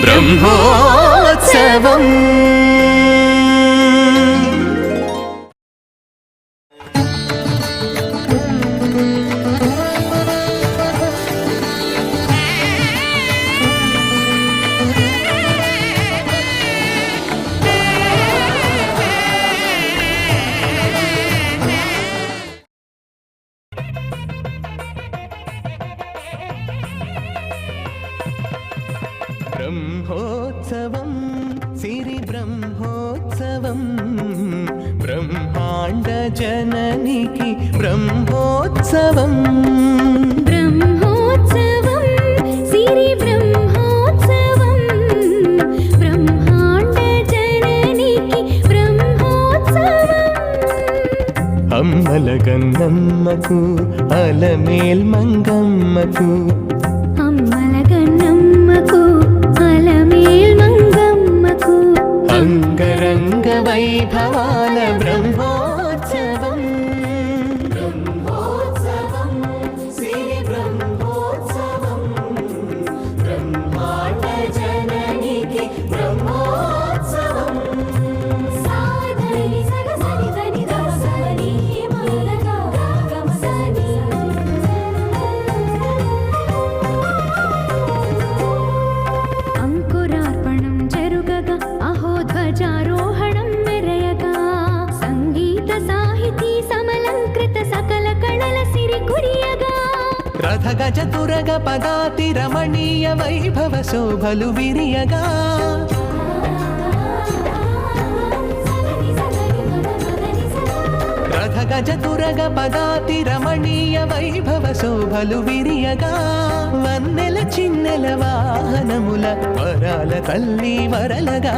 బ్రహ్మోత్సవం. బ్రహ్మోత్సవం సిరి బ్రహ్మోత్సవం బ్రహ్మాండ జననికి బ్రహ్మోత్సవం. బ్రహ్మోత్సవం సిరి బ్రహ్మోత్సవం బ్రహ్మాండ జననికి బ్రహ్మోత్సవం. అమ్మల గన్నమ్మకు అలమేల్ మంగమ్మకు అంగరంగ వైభవాల బ్రహ్మోత్సవం. బ్రహ్మోత్సవం సిరి బ్రహ్మోత్సవం బ్రహ్మాండ జననికి బ్రహ్మోత్సవం. సాధని సగసని దని దసని మలగా గమసని అంకురార్పణం జరుగగా ధ్వజారోహణం మెరయగా సంగీత సాహితీ సమలంకృత సకల కళల సిరి కురియగా రథ గజ తురగ పదాతి రమణీయ వైభవ శోభలు విరియగా రథ గజ తురగ పదాతి రమణీయ వైభవ శోభలు విరియగా వన్నెల చిన్నెల వాహనముల వరాల తల్లి వరలగా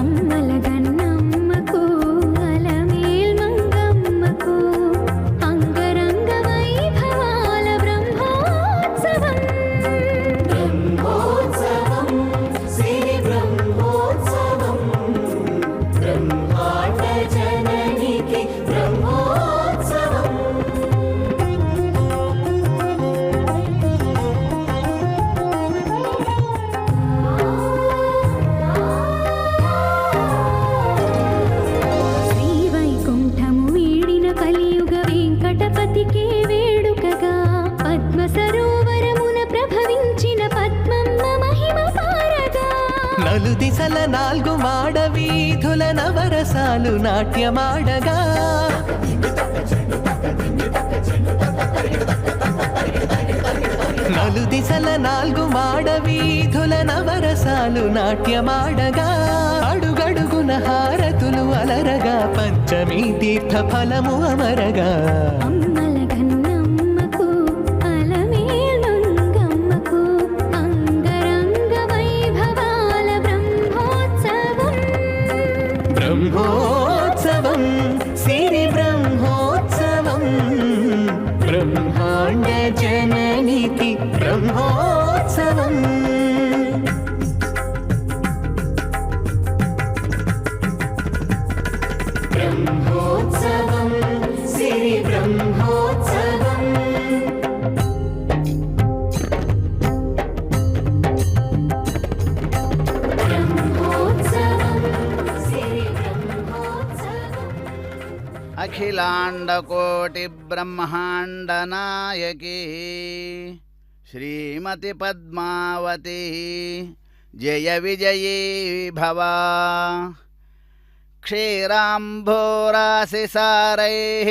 అమ్మల గన్నమ్మకు అలమేల్ మంగమ్మకు అంగరంగ వైభవాల బ్రహ్మోత్సవం. బ్రహ్మోత్సవం సిరి బ్రహ్మోత్సవం బ్రహ్మాండ జననికి బ్రహ్మోత్సవం. శ్రీవైకుంఠము వీడిన కలియుగ వెంకటపతికే వేడుకగా పద్మ సరోవరమున ప్రభవించిన పద్మమ్మ మహిమ పారగా నలు దిశల నాలుగు మాడ వీధుల నవరసాలు నాట్యమాడగా నలు దిశల నాలుగు మాడ వీధుల నవరసాలు నాట్యమాడగా అడుగడుగున హారతులు అలరగా పంచమీ తీర్థ ఫలము అమరగా అమ్మల గన్నమ్మకు అలమేల్ మంగమ్మకు అంగరంగ వైభవాల బ్రహ్మోత్సవం. బ్రహ్మోత్సవం సిరి బ్రహ్మోత్సవం బ్రహ్మాండ జననికి బ్రహ్మోత్సవం. బ్రహ్మోత్సవం సిరి బ్రహ్మోత్సవం. బ్రహ్మోత్సవం సిరి బ్రహ్మోత్సవం. అఖిలాండకోటి బ్రహ్మాండ నాయకి శ్రీమతి పద్మావతి జయ విజయీ భవ. క్షీరాంభోరాశిసారైః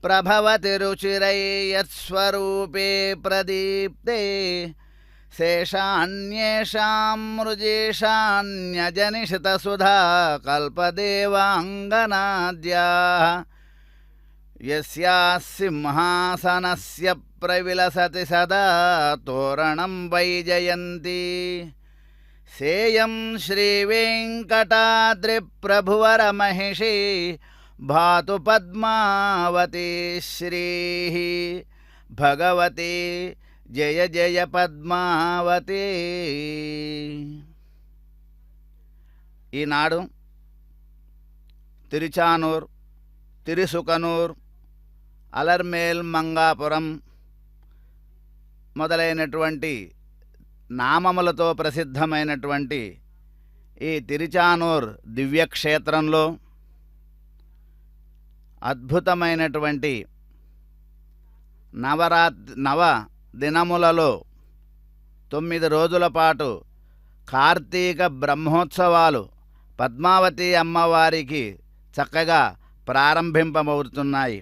ప్రభవతి రుచిరై యత్స్వరూపే ప్రదీప్తే శేషాన్యేషాం మృజేషాన్యజనిషితసుధా కల్పదేవాంగనాద్యాః యస్యాః సింహాసనస్య ప్రవిలసతి సదా తోరణం వైజయంతి. సేయం శ్రీవేంకటాద్రిప్రభువరమహిషీ భాతు పద్మావతి శ్రీః భగవతి జయ జయ పద్మావతి. ఈనాడు తిరుచానూర్, తిరుసుకనూర్, అలర్మేల్ మంగాపురం మొదలైనటువంటి నామములతో ప్రసిద్ధమైనటువంటి ఈ తిరుచానూర్ దివ్యక్షేత్రంలో అద్భుతమైనటువంటి నవ దినములలో 9 రోజుల పాటు కార్తీక బ్రహ్మోత్సవాలు పద్మావతి అమ్మవారికి చక్కగా ప్రారంభింపబడుతున్నాయి.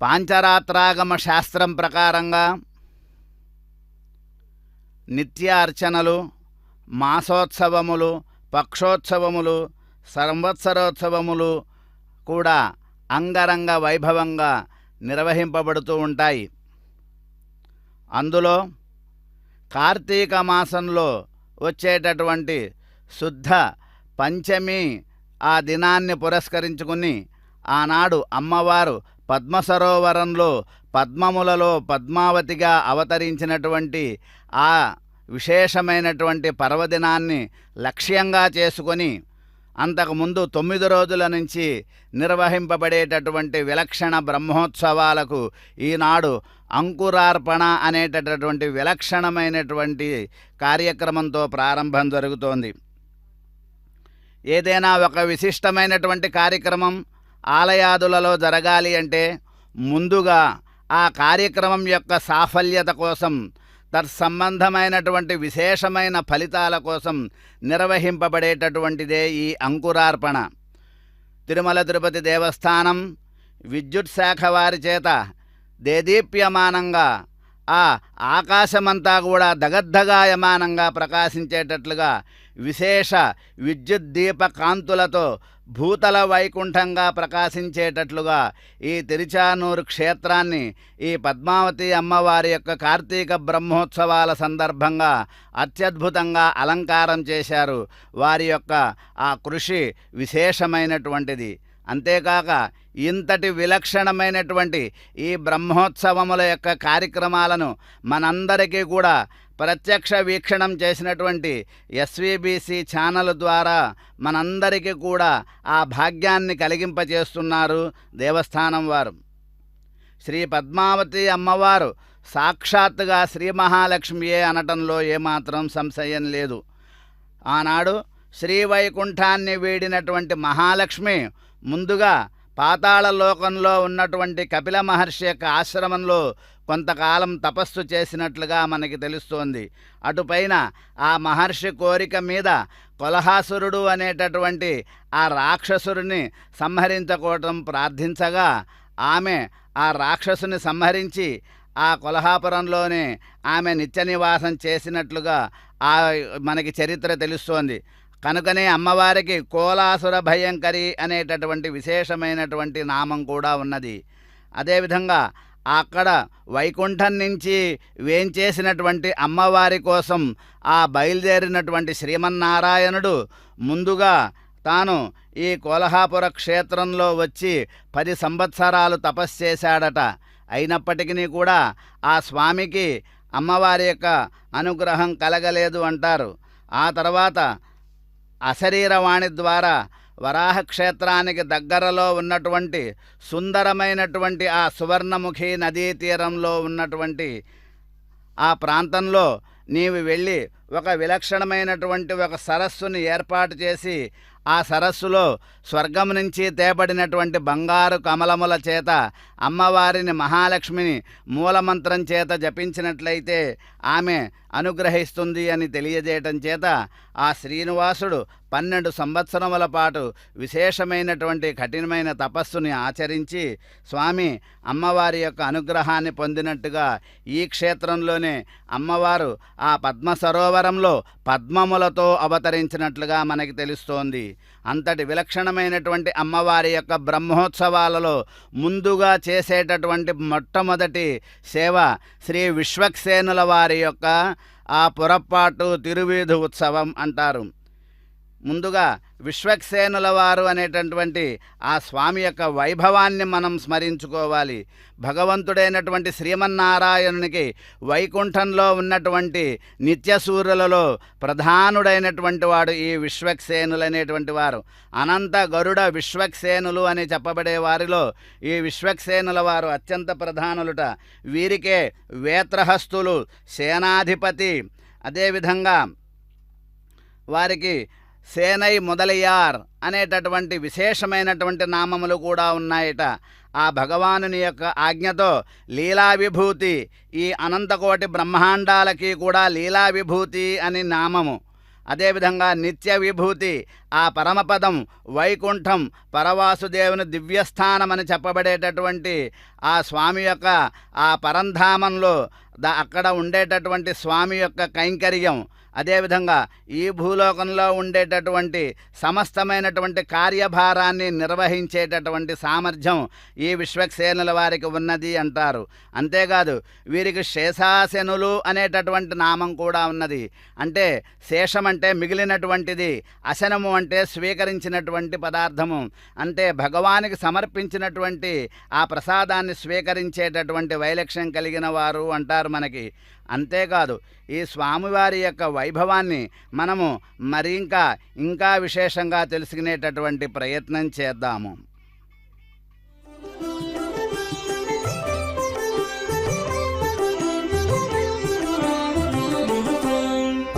పాంచరాత్రాగమ శాస్త్రం ప్రకారంగా నిత్య అర్చనలు, మాసోత్సవములు, పక్షోత్సవములు, సంవత్సరోత్సవములు కూడా అంగరంగ వైభవంగా నిర్వహింపబడుతూ ఉంటాయి. అందులో కార్తీక మాసంలో వచ్చేటటువంటి శుద్ధ పంచమి ఆ దినాన్ని పురస్కరించుకుని ఆనాడు అమ్మవారు పద్మసరోవరంలో పద్మములలో పద్మావతిగా అవతరించినటువంటి ఆ విశేషమైనటువంటి పర్వదినాన్ని లక్ష్యంగా చేసుకొని అంతకుముందు 9 రోజుల నుంచి నిర్వహింపబడేటటువంటి విలక్షణ బ్రహ్మోత్సవాలకు ఈనాడు అంకురార్పణ అనేటటువంటి విలక్షణమైనటువంటి కార్యక్రమంతో ప్రారంభం జరుగుతోంది. ఏదైనా ఒక విశిష్టమైనటువంటి కార్యక్రమం ఆలయాదులలో జరగాలి అంటే ముందుగా ఆ కార్యక్రమం యొక్క సాఫల్యత కోసం తత్సంబంధమైనటువంటి విశేషమైన ఫలితాల కోసం నిర్వహింపబడేటటువంటిదే ఈ అంకురార్పణ. తిరుమల తిరుపతి దేవస్థానం విద్యుత్ శాఖ వారి చేత దేదీప్యమానంగా ఆ ఆకాశమంతా కూడా దగద్దగాయమానంగా ప్రకాశించేటట్లుగా విశేష విద్యుత్ దీప కాంతులతో భూతల వైకుంఠంగా ప్రకాశించేటట్లుగా ఈ తిరుచానూరు క్షేత్రాన్ని ఈ పద్మావతి అమ్మవారి యొక్క కార్తీక బ్రహ్మోత్సవాల సందర్భంగా అత్యద్భుతంగా అలంకారం చేశారు. వారి యొక్క ఆ కృషి విశేషమైనటువంటిది. అంతేకాక ఇంతటి విలక్షణమైనటువంటి ఈ బ్రహ్మోత్సవముల యొక్క కార్యక్రమాలను మనందరికీ కూడా ప్రత్యక్ష వీక్షణం చేసినటువంటి ఎస్వీబీసీ ఛానల్ ద్వారా మనందరికీ కూడా ఆ భాగ్యాన్ని కలిగింపచేస్తున్నారు దేవస్థానం వారు. శ్రీ పద్మావతి అమ్మవారు సాక్షాత్తుగా శ్రీ మహాలక్ష్మియే అనటంలో ఏమాత్రం సంశయం లేదు. ఆనాడు శ్రీవైకుంఠాన్ని వీడినటువంటి మహాలక్ష్మి ముందుగా పాతాళ లోకంలో ఉన్నటువంటి కపిల మహర్షి యొక్క ఆశ్రమంలో కొంతకాలం తపస్సు చేసినట్లుగా మనకి తెలుస్తోంది. అటుపైన ఆ మహర్షి కోరిక మీద కొలహాసురుడు అనేటటువంటి ఆ రాక్షసుడిని సంహరించుకోవటం ప్రార్థించగా ఆమె ఆ రాక్షసుని సంహరించి ఆ కొల్హాపురంలోనే ఆమె నిత్య నివాసం చేసినట్లుగా మనకి చరిత్ర తెలుస్తోంది. కనుకనే అమ్మవారికి కోలాసుర భయంకరి అనేటటువంటి విశేషమైనటువంటి నామం కూడా ఉన్నది. అదేవిధంగా అక్కడ వైకుంఠం నుంచి వేంచేసినటువంటి అమ్మవారి కోసం ఆ బయలుదేరినటువంటి శ్రీమన్నారాయణుడు ముందుగా తాను ఈ కోల్హాపుర క్షేత్రంలో వచ్చి 10 సంవత్సరాలు తపస్సు చేశాడట. అయినప్పటికీ కూడా ఆ స్వామికి అమ్మవారి యొక్క అనుగ్రహం కలగలేదు అంటారు. ఆ తర్వాత అశరీరవాణి ద్వారా వరాహ క్షేత్రానికి దగ్గరలో ఉన్నటువంటి సుందరమైనటువంటి ఆ సువర్ణముఖి నదీ తీరంలో ఉన్నటువంటి ఆ ప్రాంతంలో నీవు వెళ్ళి ఒక విలక్షణమైనటువంటి ఒక సరస్సుని ఏర్పాటు చేసి ఆ సరస్సులో స్వర్గం నుంచి తేబడినటువంటి బంగారు కమలముల చేత అమ్మవారిని మహాలక్ష్మిని మూలమంత్రం చేత జపించినట్లయితే ఆమె అనుగ్రహిస్తుంది అని తెలియజేయటం చేత ఆ శ్రీనివాసుడు 12 సంవత్సరముల పాటు విశేషమైనటువంటి కఠినమైన తపస్సుని ఆచరించి స్వామి అమ్మవారి యొక్క అనుగ్రహాన్ని పొందినట్టుగా ఈ క్షేత్రంలోనే అమ్మవారు ఆ పద్మ సరోవరంలో పద్మములతో అవతరించినట్లుగా మనకి తెలుస్తోంది. అంతటి విలక్షణమైనటువంటి అమ్మవారి యొక్క బ్రహ్మోత్సవాలలో ముందుగా చేసేటటువంటి మొట్టమొదటి సేవ శ్రీ విశ్వక్సేనుల వారి యొక్క ఆ పురప్పాటు తిరువీధి ఉత్సవం అంటారు. ముందుగా విశ్వక్సేనుల వారు అనేటటువంటి ఆ స్వామి యొక్క వైభవాన్ని మనం స్మరించుకోవాలి. భగవంతుడైనటువంటి శ్రీమన్నారాయణునికి వైకుంఠంలో ఉన్నటువంటి నిత్యసూరులలో ప్రధానుడైనటువంటి వాడు ఈ విశ్వక్సేనులు అనేటువంటి వారు. అనంత గరుడ విశ్వక్సేనులు అని చెప్పబడే వారిలో ఈ విశ్వక్సేనుల వారు అత్యంత ప్రధానులుట. వీరికే వేత్రహస్తులు, సేనాధిపతి, అదేవిధంగా వారికి సేనై మొదలయ్యార్ అనేటటువంటి విశేషమైనటువంటి నామములు కూడా ఉన్నాయట. ఆ భగవానుని యొక్క ఆజ్ఞతో లీలా విభూతి, ఈ అనంతకోటి బ్రహ్మాండాలకి కూడా లీలా విభూతి అని నామము. అదేవిధంగా నిత్య విభూతి, ఆ పరమపదం వైకుంఠం, పరవాసుదేవుని దివ్యస్థానమని చెప్పబడేటటువంటి ఆ స్వామి యొక్క ఆ పరంధామంలో అక్కడ ఉండేటటువంటి స్వామి యొక్క కైంకర్యం. అదేవిధంగా ఈ భూలోకంలో ఉండేటటువంటి సమస్తమైనటువంటి కార్యభారాన్ని నిర్వహించేటటువంటి సామర్థ్యం ఈ విశ్వక్సేనుల వారికి ఉన్నది అంటారు. అంతేకాదు వీరికి శేషాసనులు అనేటటువంటి నామం కూడా ఉన్నది. అంటే శేషం అంటే మిగిలినటువంటిది, అశనము అంటే స్వీకరించినటువంటి పదార్థము. అంటే భగవానికి సమర్పించినటువంటి ఆ ప్రసాదాన్ని స్వీకరించేటటువంటి వైలక్ష్యం కలిగిన వారు అంటారు మనకి. అంతేకాదు ఈ స్వామివారి యొక్క వైభవాన్ని మనము మరి ఇంకా విశేషంగా తెలుసుకునేటటువంటి ప్రయత్నం చేద్దాము.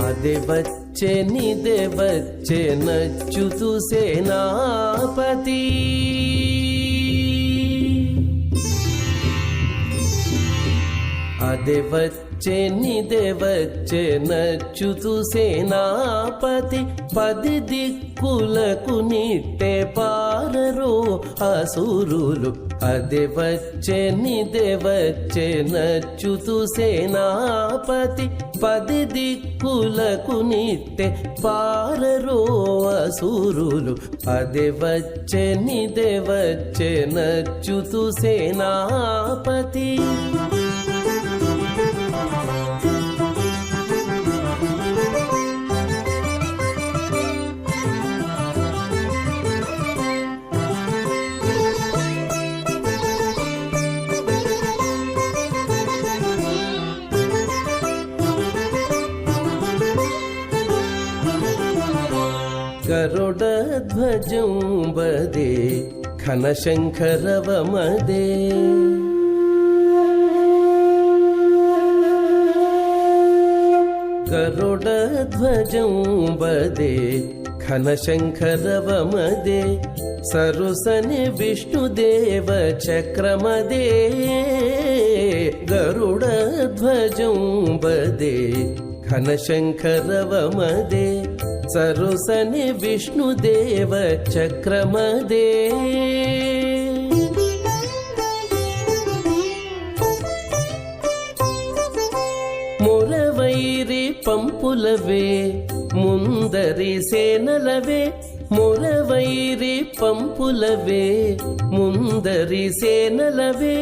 అదే వచ్చే నిదే వచ్చే నచ్చుతూ సేనాపతి, అదే వచ్చే నిదే వచ్చే నచ్చుతూ సేనాపతి, 10 దిక్కులకు నిట్టే పారరో అసురులు. అదే వచ్చే నిదే వచ్చే నచ్చుతూ సేనాపతి, 10 దిక్కులకు నిట్టే పారరో అసురులు. అదే వచ్చే నిదే వచ్చే నచ్చుతూ సేనాపతి. గరుడధ్వజం వదే ఘనశంఖరవమదే, గరుడధ్వజం వదే ఘనశంఖరవమదే, సరుసని విష్ణుదేవ చక్రమదే. గరుడధ్వజం వదే ఘనశంఖరవమదే, సరుసని విష్ణుదేవ చక్రమదే. మురవైరి పంపులవే ముందరి సేనలవే, మురవైరి పంపులవే ముందరి సేనలవే,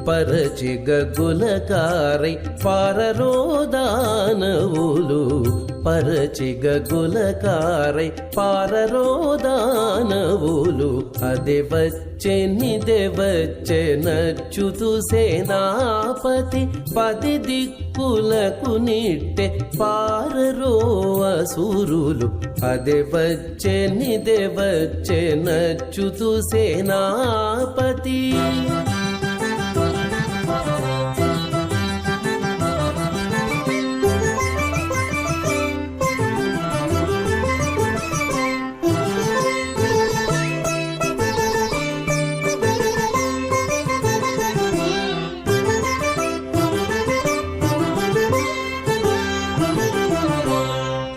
పరచి గగులకారై పారరోదానవులు, పరచి గగులకారై పారరోదానవులు. అదే వచ్చే నిదే వచ్చే నచ్చుతూ సేనాపతి, 10 దిక్కులకు నిట్టే పారరో అసురులు. అదే వచ్చే నిదే వచ్చే నచ్చుతూ సేనాపతి.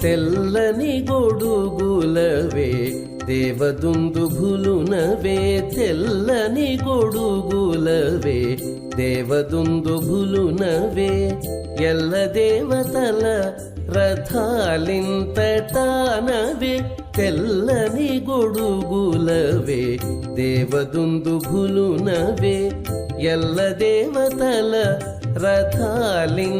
తెల్లని గొడుగులవే దేవదుందుభులునవే, తెల్లని గొడుగులవే దేవదుందుభులునవే, ఎల్ల దేవతల రథాలింతటానవే, తెల్లని గొడుగులవే దేవదుందుభులునవే, ఎల్ల దేవతల రథాలింతటానవే.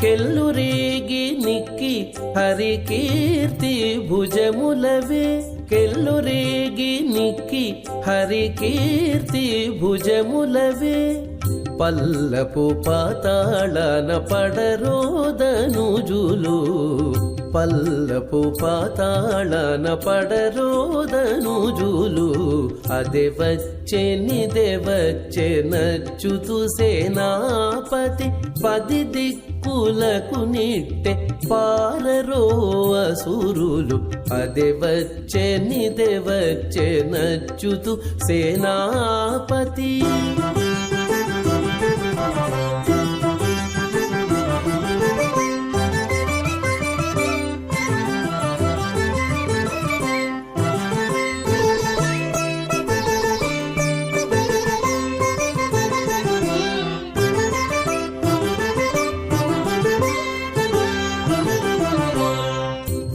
కెల్లురేగి నిక్కి హరికీర్తి భుజములవే కెల్లురేగి నిక్కి హరికీర్తి భుజములవే పల్లపు పాతాళన పడరోదనుజులు పల్లపు పాతాళన పడరోదనుజులు అదే వచ్చే నచ్చుతు సేనాపతి 10 దిక్కులకు నిట్టె పారరో అసురులు అదే వచ్చే నచ్చుతు సేనాపతి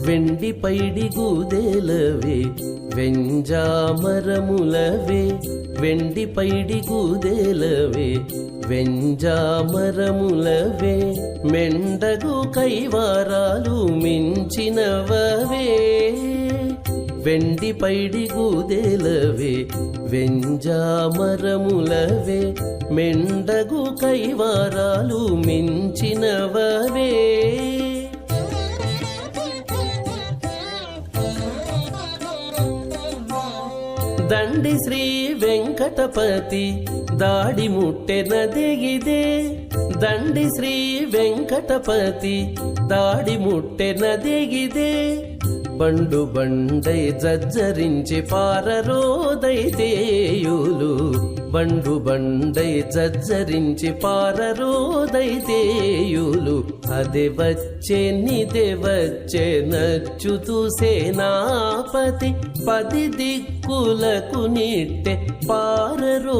వెండి పైడి గూదేలవే వెంజామరములవే వెండి పైడి గూదేలవే వెంజామరములవే మెండగు కైవారాలు మించినవవే వెండి పైడి గూదేలవే వెంజామరములవే మెండగు కైవారాలు మించినవవే దండి శ్రీ వెంకటపతి దాడి ముట్టెనదిగిదే దండి శ్రీ వెంకటపతి దాడి ముట్టెనదిగిదే బండు బండై జజ్జరించి పారరోదైతేయులు బండు బండై జజ్జరించి పారరోదైతేయులు అదే వచ్చే నచ్చుతూ సేనాపతి 10 దిక్కులకు నిట్టె పారరో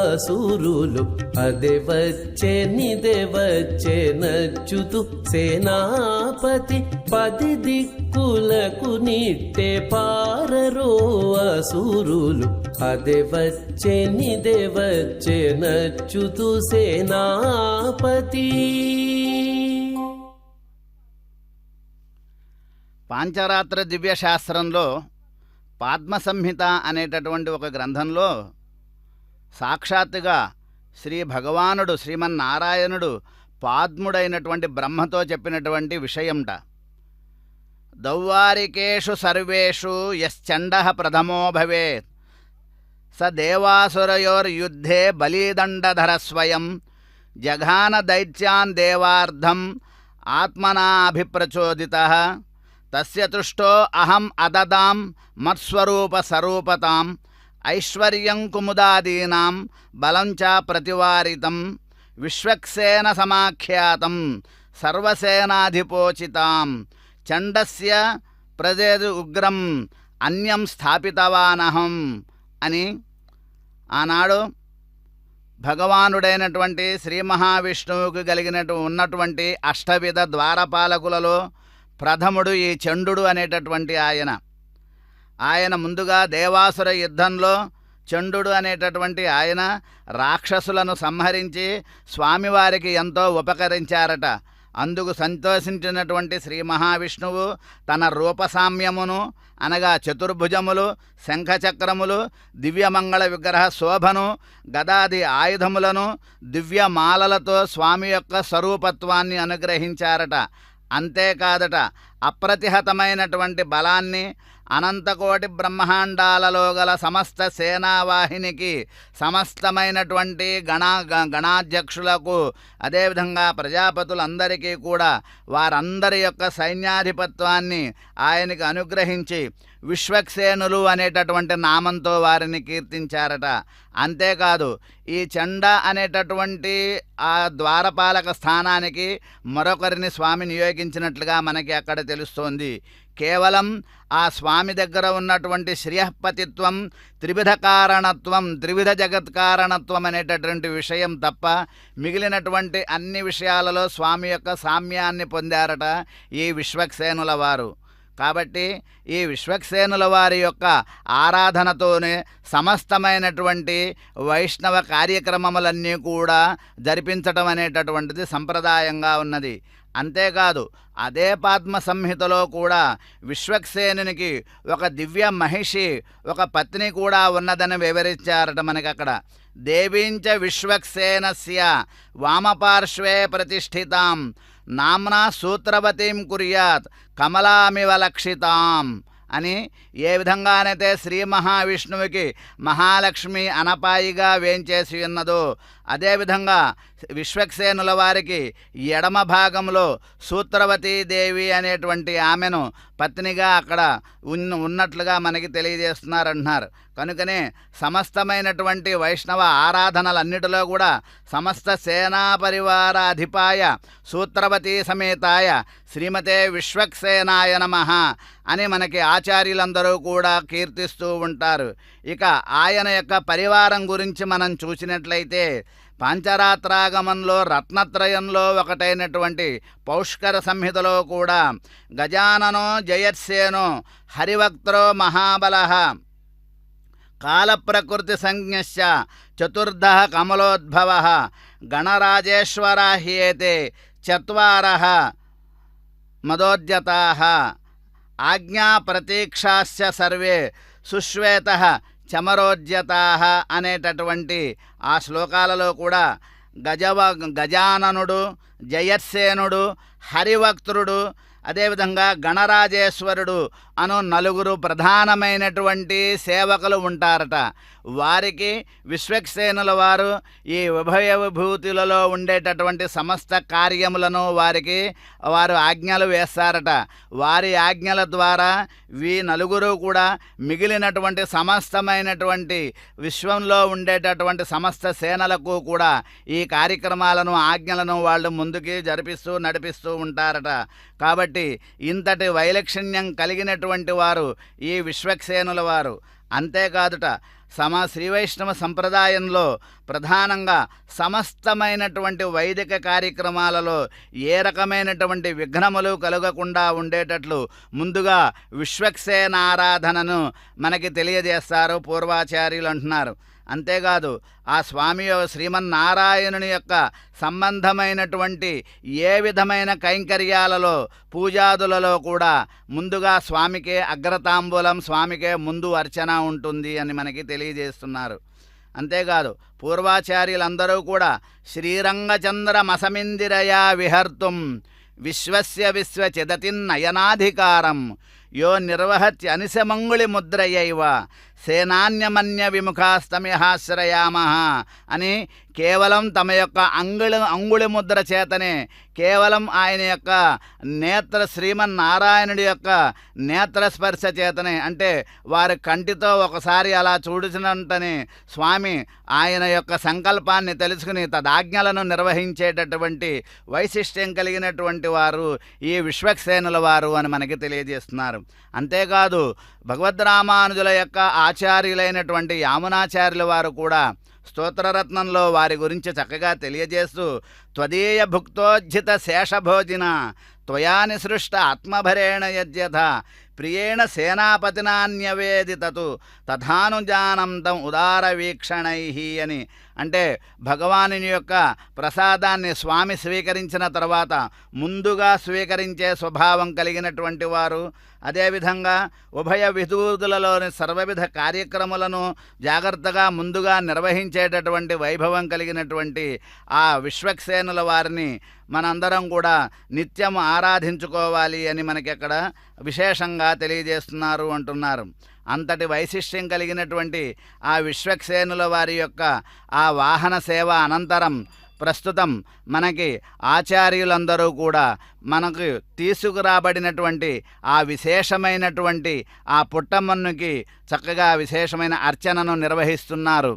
అసురులు అదే వచ్చే నచ్చుతూ సేనాపతి 10 దిక్కులకు నిట్టె పారరో అసురులు అదే వచ్చే నచ్చుతూ సేనాపతి. పాంచరాత్ర దివ్యశాస్త్రంలో పాద్మసంహిత అనేటటువంటి ఒక గ్రంథంలో సాక్షాత్తుగా శ్రీ భగవానుడు శ్రీమన్నారాయణుడు పాద్ముడైనటువంటి బ్రహ్మతో చెప్పినటువంటి విషయంట. దౌవారికేషు సర్వేషు యశ్చండః ప్రథమో భవేత్ స దేవాసురయోర్యుద్ధే బలీదండధర స్వయం జఘాన దైత్యాన్ దేవార్ధం ఆత్మనా అభిప్రచోదితః తస్య తుష్టో అహం అదదాం మత్స్వరూప సరూపతాం ఐశ్వర్యం కుముదాదీనాం బలం చ ప్రతివారితం విశ్వక్సేన సమాఖ్యాతం సర్వసేనాధిపోచితాం చండస్య ప్రజేదు ఉగ్రం అన్యం స్థాపితవానహం అని ఆనాడు భగవానుడైనటువంటి శ్రీ మహావిష్ణువుకు ఉన్నటువంటి అష్టవిధ ద్వారపాలకులలో ప్రథముడు ఈ చండు అనేటటువంటి ఆయన ముందుగా దేవాసుర యుద్ధంలో చండు అనేటటువంటి ఆయన రాక్షసులను సంహరించి స్వామివారికి ఎంతో ఉపకరించారట. అందుకు సంతోషించినటువంటి శ్రీ మహావిష్ణువు తన రూపసామ్యమును అనగా చతుర్భుజములు, శంఖచక్రములు, దివ్యమంగళ విగ్రహ శోభను, గదాది ఆయుధములను, దివ్యమాలలతో స్వామి యొక్క స్వరూపత్వాన్ని అనుగ్రహించారట. అంతేకాదట, అప్రతిహతమైనటువంటి బలాన్ని, అనంతకోటి బ్రహ్మాండాలలో గల సమస్త సేనావాహినికి, సమస్తమైనటువంటి గణాధ్యక్షులకు, అదేవిధంగా ప్రజాపతులందరికీ కూడా వారందరి యొక్క సైన్యాధిపత్వాన్ని ఆయనకి అనుగ్రహించి విశ్వక్సేనులు అనేటటువంటి నామంతో వారిని కీర్తించారట. అంతేకాదు, ఈ చండ అనేటటువంటి ఆ ద్వారపాలక స్థానానికి మరొకరిని స్వామి నియోగించినట్లుగా మనకి అక్కడ తెలుస్తోంది. కేవలం ఆ స్వామి దగ్గర ఉన్నటువంటి శ్రియఃపతిత్వం, త్రివిధ కారణత్వం, త్రివిధ జగత్కారణత్వం అనేటటువంటి విషయం తప్ప మిగిలినటువంటి అన్ని విషయాలలో స్వామి యొక్క సామ్యాన్ని పొందారట ఈ విశ్వక్సేనుల వారు. కాబట్టి ఈ విశ్వక్సేనుల వారి యొక్క ఆరాధనతోనే సమస్తమైనటువంటి వైష్ణవ కార్యక్రమములన్నీ కూడా జరిపించటం అనేటటువంటిది సంప్రదాయంగా ఉన్నది. అంతేకాదు అదే పద్మ సంహితలో కూడా విశ్వక్సేనునికి ఒక దివ్య మహిషి ఒక పత్ని కూడా ఉన్నదని వివరించారట మనకి అక్కడ. దేవీంచ విశ్వక్సేనస్య వామపార్శ్వే ప్రతిష్ఠితాం నామ్నా సూత్రవతీం కుర్యాత్ కమలామివ లక్షితాం అని ఏ విధంగానైతే శ్రీ మహావిష్ణువుకి మహాలక్ష్మి అనపాయిగా వేంచేసి ఉన్నదో అదేవిధంగా విశ్వక్సేనుల వారికి ఎడమ భాగంలో సూత్రవతీదేవి అనేటువంటి ఆమెను పత్నిగా అక్కడ ఉన్నట్లుగా మనకి తెలియజేస్తున్నారంటున్నారు. కనుకనే సమస్తమైనటువంటి వైష్ణవ ఆరాధనలన్నిటిలో కూడా సమస్త సేనా పరివార అధిపాయ సూత్రవతీ సమేతాయ శ్రీమతే విశ్వక్సేనాయ నమః అని మనకి ఆచార్యులందరూ కూడా కీర్తిస్తూ ఉంటారు. ఇక ఆయన యొక్క పరివారం గురించి మనం చూసినట్లయితే పాంచరాత్రాగమంలో రత్నత్రయంలో ఒకటైనటువంటి పౌష్కర సంహితలో కూడా గజాననో జయత్సేనో హరివక్త్రో మహాబలః కాలప్రకృతి సంజ్ఞశ్చ చతుర్ధః కమలోద్భవః గణరాజేశ్వరా హ్యేతే చత్వారః మదోద్యతాః ఆజ్ఞాప్రతీక్షాశ్చ సర్వే సుశ్వేతః చమరోద్యతాః అనేటటువంటి ఆ శ్లోకాలలో కూడా గజాననుడు, జయత్సేనుడు, హరివక్త్రుడు, అదేవిధంగా గణరాజేశ్వరుడు అను నలుగురు ప్రధానమైనటువంటి సేవకులు ఉంటారట. వారికి విశ్వక్సేనుల వారు ఈ ఉభయ విభూతులలో ఉండేటటువంటి సమస్త కార్యములను వారు ఆజ్ఞలు వేస్తారట. వారి ఆజ్ఞల ద్వారా నలుగురు కూడా మిగిలినటువంటి సమస్తమైనటువంటి విశ్వంలో ఉండేటటువంటి సమస్త సేనలకు కూడా ఈ కార్యక్రమాలను ఆజ్ఞలను వాళ్ళు ముందుకి నడిపిస్తూ ఉంటారట. కాబట్టి ఇంతటి వైలక్షణ్యం కలిగినటువంటి వారు ఈ విశ్వక్సేనుల వారు. అంతేకాదుట శ్రీవైష్ణవ సంప్రదాయంలో ప్రధానంగా సమస్తమైనటువంటి వైదిక కార్యక్రమాలలో ఏ రకమైనటువంటి విఘ్నములు కలగకుండా ఉండేటట్లు ముందుగా విశ్వక్సేన ఆరాధనను మనకి తెలియజేస్తారు పూర్వాచార్యులు అంటున్నారు. అంతేకాదు ఆ స్వామి శ్రీమన్నారాయణుని యొక్క సంబంధమైనటువంటి ఏ విధమైన కైంకర్యాలలో పూజాదులలో కూడా ముందుగా స్వామికే అగ్రతాంబూలం, స్వామికే ముందు అర్చన ఉంటుంది అని మనకి తెలియజేస్తున్నారు. అంతేకాదు పూర్వాచార్యులందరూ కూడా శ్రీరంగచంద్రమసమిందిరయా విహర్తుం విశ్వస్య విశ్వచిదతిన్నయనాధికారం యో నిర్వహత్య అనిశమంగుళి ముద్రయైవ సేనాన్యమన్య విముఖాస్తమ్యహాశ్రయామః అని కేవలం తమ యొక్క అంగుళి ముద్ర చేతనే కేవలం ఆయన యొక్క శ్రీమన్నారాయణుడి యొక్క నేత్రస్పర్శ చేతనే అంటే వారి కంటితో ఒకసారి అలా చూడిసినంతనే స్వామి ఆయన యొక్క సంకల్పాన్ని తెలుసుకుని తదాజ్ఞలను నిర్వహించేటటువంటి వైశిష్ట్యం కలిగినటువంటి వారు ఈ విశ్వక్సేనుల వారు అని మనకి తెలియజేస్తున్నారు. అంతేకాదు భగవద్రామానుజుల యొక్క ఆచార్యులైనటువంటి యామునాచార్యుల వారు కూడా స్తోత్రరత్నంలో వారి గురించి చక్కగా తెలియజేస్తూ త్వదీయ భుక్తోజ్జిత శేషభోజిన త్వయా నిసృష్ట ఆత్మభరేణ యజ్యథ ప్రియేణ సేనాపతినాన్యవేదితతు తథానుజానంతం ఉదార వీక్షణై అని అంటే భగవానుని యొక్క ప్రసాదాన్ని స్వామి స్వీకరించిన తర్వాత ముందుగా స్వీకరించే స్వభావం కలిగినటువంటి వారు, అదేవిధంగా ఉభయ విధూతులలోని సర్వవిధ కార్యక్రమాలను జాగ్రత్తగా ముందుగా నిర్వహించేటటువంటి వైభవం కలిగినటువంటి ఆ విశ్వక్సేనుల వారిని మనందరం కూడా నిత్యం ఆరాధించుకోవాలి అని మనకి అక్కడ విశేషంగా తెలియజేస్తున్నారు అంటున్నారు. అంతటి వైశిష్ట్యం కలిగినటువంటి ఆ విశ్వక్సేనుల వారి యొక్క ఆ వాహన సేవ అనంతరం ప్రస్తుతం మనకి ఆచార్యులందరూ కూడా మనకు తీసుకురాబడినటువంటి ఆ విశేషమైనటువంటి ఆ పుట్టమన్నుకి చక్కగా విశేషమైన అర్చనను నిర్వహిస్తున్నారు.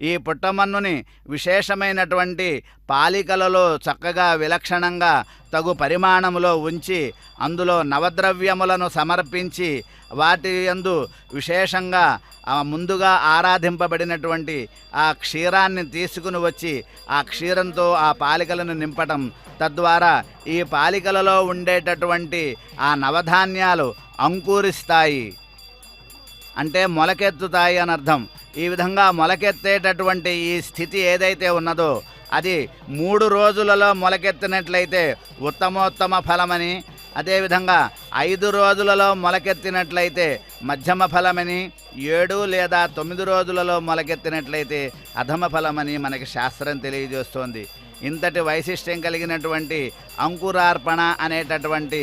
ఈ పుట్టమన్నుని విశేషమైనటువంటి పాలికలలో చక్కగా విలక్షణంగా తగు పరిమాణములో ఉంచి అందులో నవద్రవ్యములను సమర్పించి వాటి యందు విశేషంగా ముందుగా ఆరాధింపబడినటువంటి ఆ క్షీరాన్ని తీసుకుని వచ్చి ఆ క్షీరంతో ఆ పాలికలను నింపటం, తద్వారా ఈ పాలికలలో ఉండేటటువంటి ఆ నవధాన్యాలు అంకురిస్తాయి అంటే మొలకెత్తుతాయి అని అర్థం. ఈ విధంగా మొలకెత్తేటటువంటి ఈ స్థితి ఏదైతే ఉన్నదో అది 3 రోజులలో మొలకెత్తినట్లయితే ఉత్తమోత్తమ ఫలమని, అదేవిధంగా 5 రోజులలో మొలకెత్తినట్లయితే మధ్యమ ఫలమని, 7 లేదా 9 రోజులలో మొలకెత్తినట్లయితే అధమ ఫలమని మనకి శాస్త్రం తెలియజేస్తోంది. ఇంతటి వైశిష్ట్యం కలిగినటువంటి అంకురార్పణ అనేటటువంటి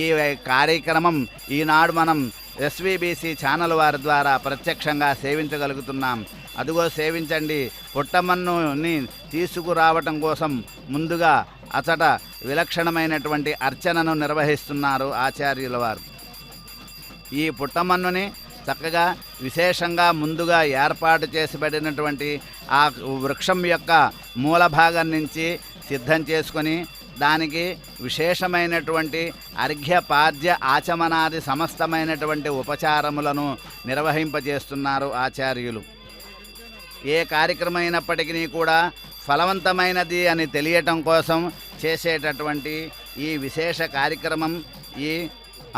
ఈ కార్యక్రమం ఈనాడు మనం ఎస్వీబీసీ ఛానల్ వారి ద్వారా ప్రత్యక్షంగా సేవించగలుగుతున్నాం. అదిగో సేవించండి. పుట్టమన్నుని తీసుకురావటం కోసం ముందుగా అచట విలక్షణమైనటువంటి అర్చనను నిర్వహిస్తున్నారు ఆచార్యుల వారు. ఈ పుట్టమన్నుని చక్కగా విశేషంగా ముందుగా ఏర్పాటు చేసిబడినటువంటి ఆ వృక్షం యొక్క మూల భాగం నుంచి సిద్ధం చేసుకొని దానికి విశేషమైనటువంటి అర్ఘ్యపాద్య ఆచమనాది సమస్తమైనటువంటి ఉపచారములను నిర్వహింపజేస్తున్నారు ఆచార్యులు. ఏ కార్యక్రమం అయినప్పటికీ కూడా ఫలవంతమైనది అని తెలియటం కోసం చేసేటటువంటి ఈ విశేష కార్యక్రమం ఈ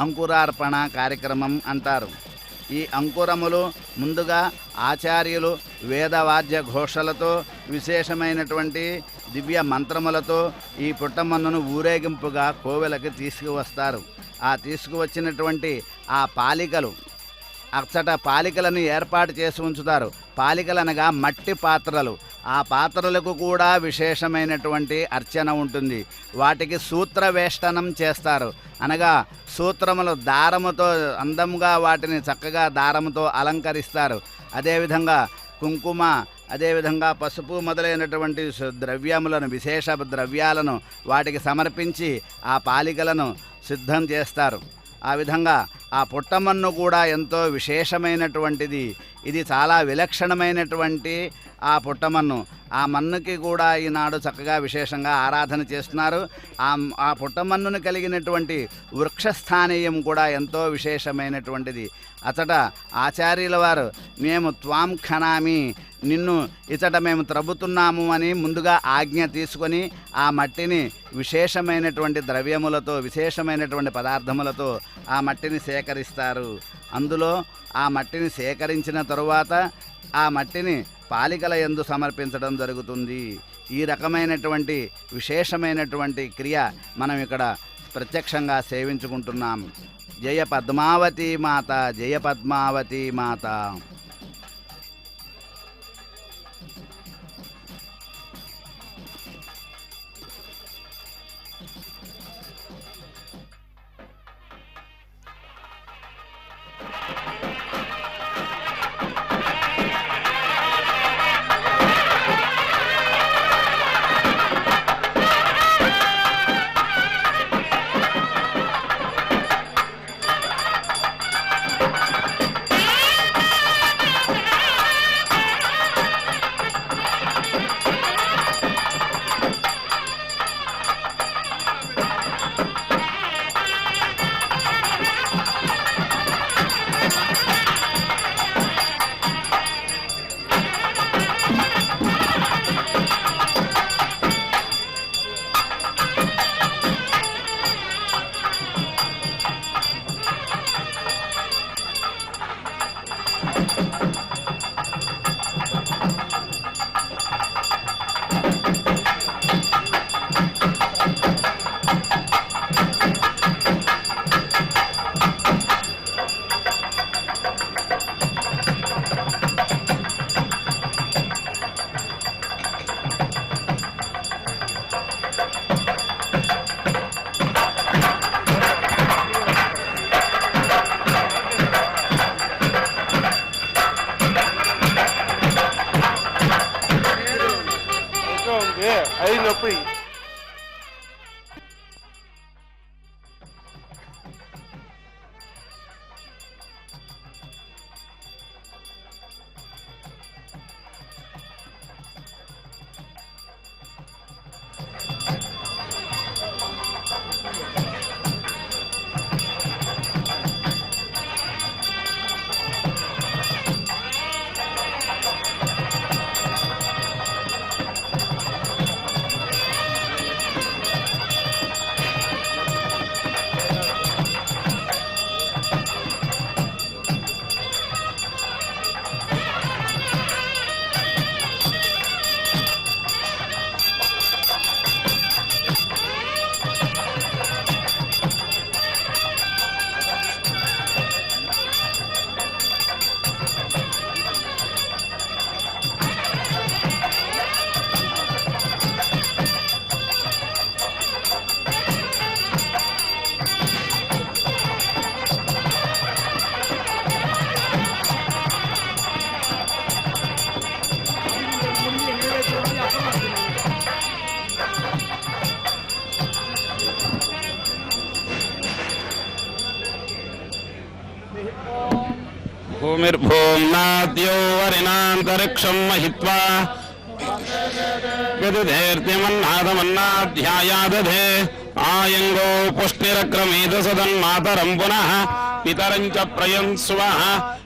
అంకురార్పణ కార్యక్రమం అంటారు. ఈ అంకురములు ముందుగా ఆచార్యులు వేదవాద్య ఘోషలతో విశేషమైనటువంటి దివ్య మంత్రములతో ఈ పుట్టమన్నును ఊరేగింపుగా కోవెలకి తీసుకువస్తారు. ఆ తీసుకువచ్చినటువంటి ఆ పాలికలు అచ్చట పాలికలను ఏర్పాటు చేసి ఉంచుతారు. పాలికలనగా మట్టి పాత్రలు. ఆ పాత్రలకు కూడా విశేషమైనటువంటి అర్చన ఉంటుంది. వాటికి సూత్రవేష్టనం చేస్తారు. అనగా సూత్రములు దారముతో అందంగా వాటిని చక్కగా దారముతో అలంకరిస్తారు. అదేవిధంగా కుంకుమ, అదేవిధంగా పసుపు మొదలైనటువంటి ద్రవ్యములను, విశేష ద్రవ్యాలను వాటికి సమర్పించి ఆ పాలికలను సిద్ధం చేస్తారు. ఆ విధంగా ఆ పుట్టమన్ను కూడా ఎంతో విశేషమైనటువంటిది. ఇది చాలా విలక్షణమైనటువంటి ఆ పుట్టమన్ను. ఆ మన్నుకి కూడా ఈనాడు చక్కగా విశేషంగా ఆరాధన చేస్తున్నారు. ఆ పుట్టమన్నును కలిగినటువంటి వృక్షస్థానీయం కూడా ఎంతో విశేషమైనటువంటిది. అతట ఆచార్యుల వారు మేము త్వాం ఖనామి, నిన్ను ఇతట మేము త్రవ్వుతున్నాము అని ముందుగా ఆజ్ఞ తీసుకొని ఆ మట్టిని విశేషమైనటువంటి ద్రవ్యములతో, విశేషమైనటువంటి పదార్థములతో ఆ మట్టిని సేకరిస్తారు. అందులో ఆ మట్టిని సేకరించిన తరువాత ఆ మట్టిని పాలికల యందు సమర్పించడం జరుగుతుంది. ఈ రకమైనటువంటి విశేషమైనటువంటి క్రియ మనం ఇక్కడ ప్రత్యక్షంగా సేవించుకుంటున్నాం. జయ పద్మావతి మాత, జయ పద్మావతి మాత. అయినప్పుడు भूमिर्भूम्नाद्यो वरिणान्तरिक्षं महित्वा व्यतिधेर्तिमन्नादमन्नाध्यायादधे आयङ्गो पुष्टिरक्रमेत सदन्मातरं पुनः पितरं च प्रयंस्वः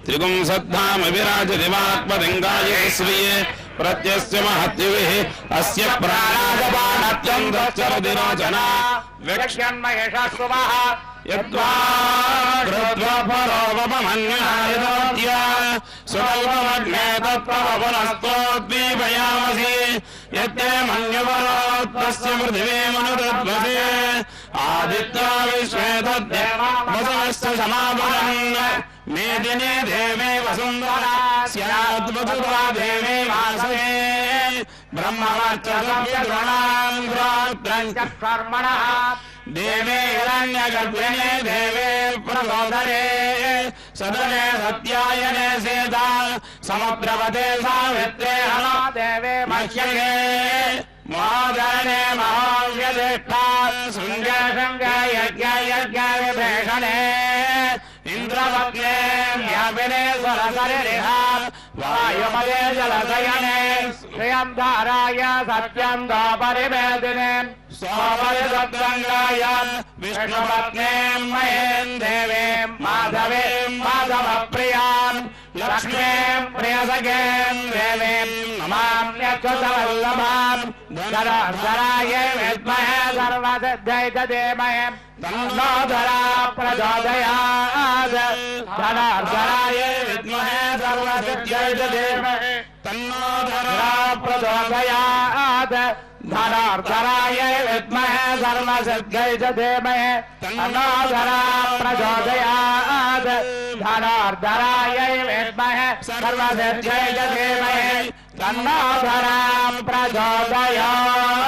त्रिगुंसद्धाम विराजदिवात्मलिङ्गाय श्रिये प्रत्यस्य महत्युभिः अस्य प्राणादपानत्यन्तश्चरदिरोचना वक्ष्यन्महेशस्वः यद्वा कृत्वा परोपमन्यहायदोत्य स्वल्पमग्ने तत्प्रवपुनस्तोद्दीपयामसि यत्ते मन्युपरोत्तस्य पृथिवीमनुदध्वसे आदित्या विश्वे तद्देवमसमश्च समापरन् मेदिने देवे वसुन्धरा स्याद्वसुधा देवे वासवे ब्रह्मवर्चसव्यगृणान् गोत्रं च कर्मणः देवे हिरण्यगर्भिणे देवे प्रसोदरे सदने सत्यायने सेदा समुद्रपते सावित्रे हनो देवे मह्यगे मोदने महोव्यधिष्ठा शृङ्गयज्ञविभीषणे इन्द्रपत्ने व्यापिने स्वरसरिः वायुमदे जलशयने श्रियं धाराय सत्यं दोपरिवेदिने सोपरिसद्रङ्गाय विष्णुपत्नीं महीं देवीं माधवीं माधवप्रियां लक्ष्मीं प्रियसखीं देवीं नमाम्यच्युतवल्लभां धराधराय विद्महे सर्वसिद्ध्यै च धीमहि तन्नो धरा प्रचोदयात् धराधराय विद्महे सर्वसिद्ध्यै च धीमहि तन्नो धरा प्रचोदयात् धरार्धराय विद्महे सर्वसिद्ध्यै च धीमहि तन्नो धरा प्रचोदयात् धरार्धराय विद्महे सर्वसिद्ध्यै च धीमहि तन्नो धरा प्रचोदयात्।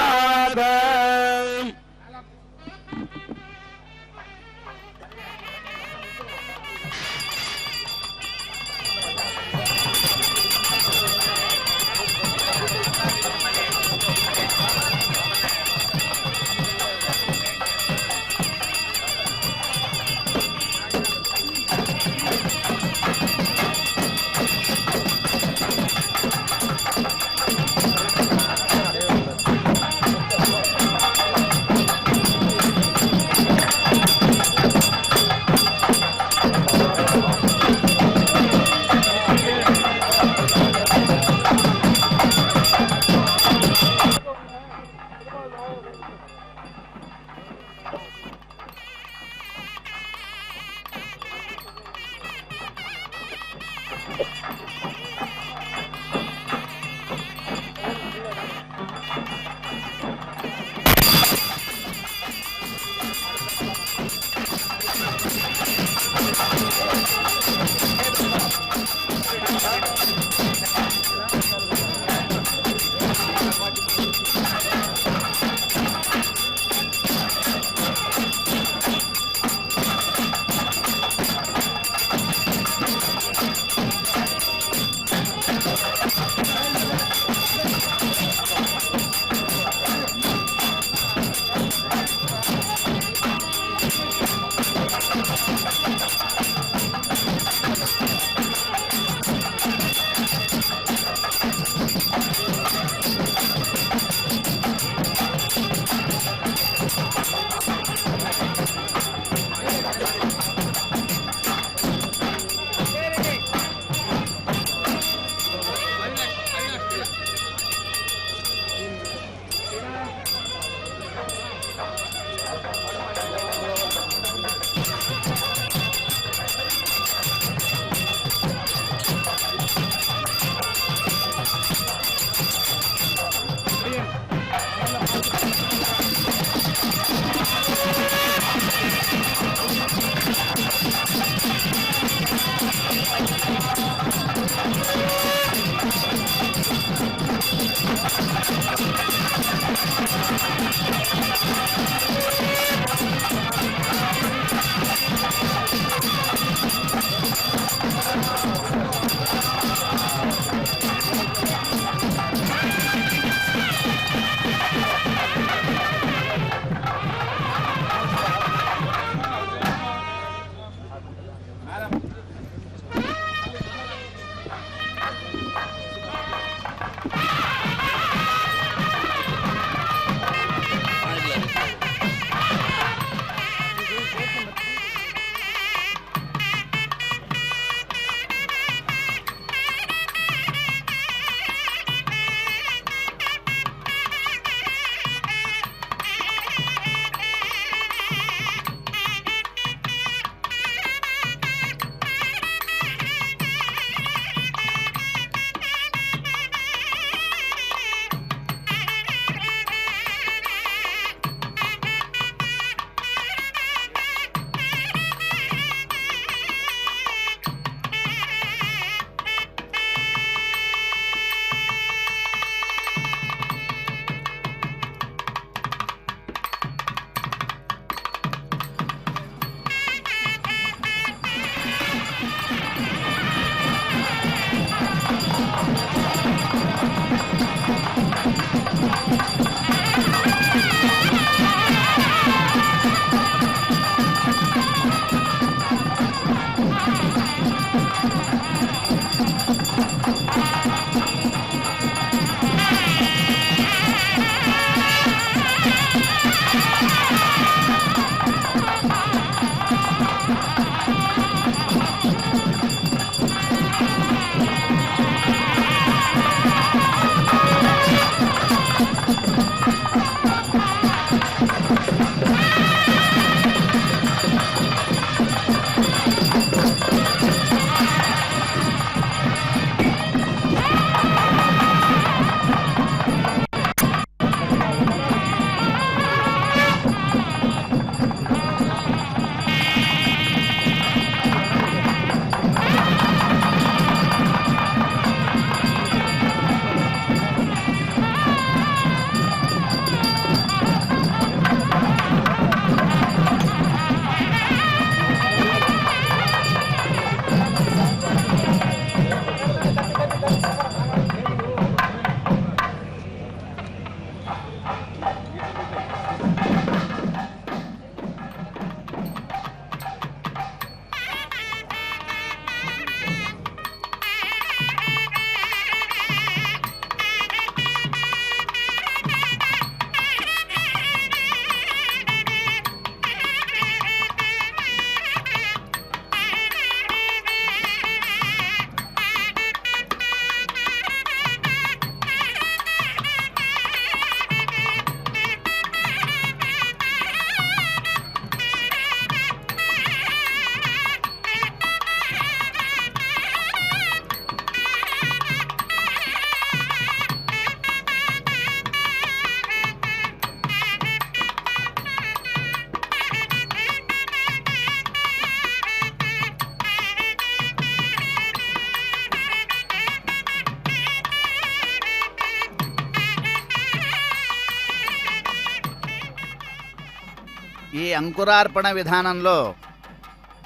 ఈ అంకురార్పణ విధానంలో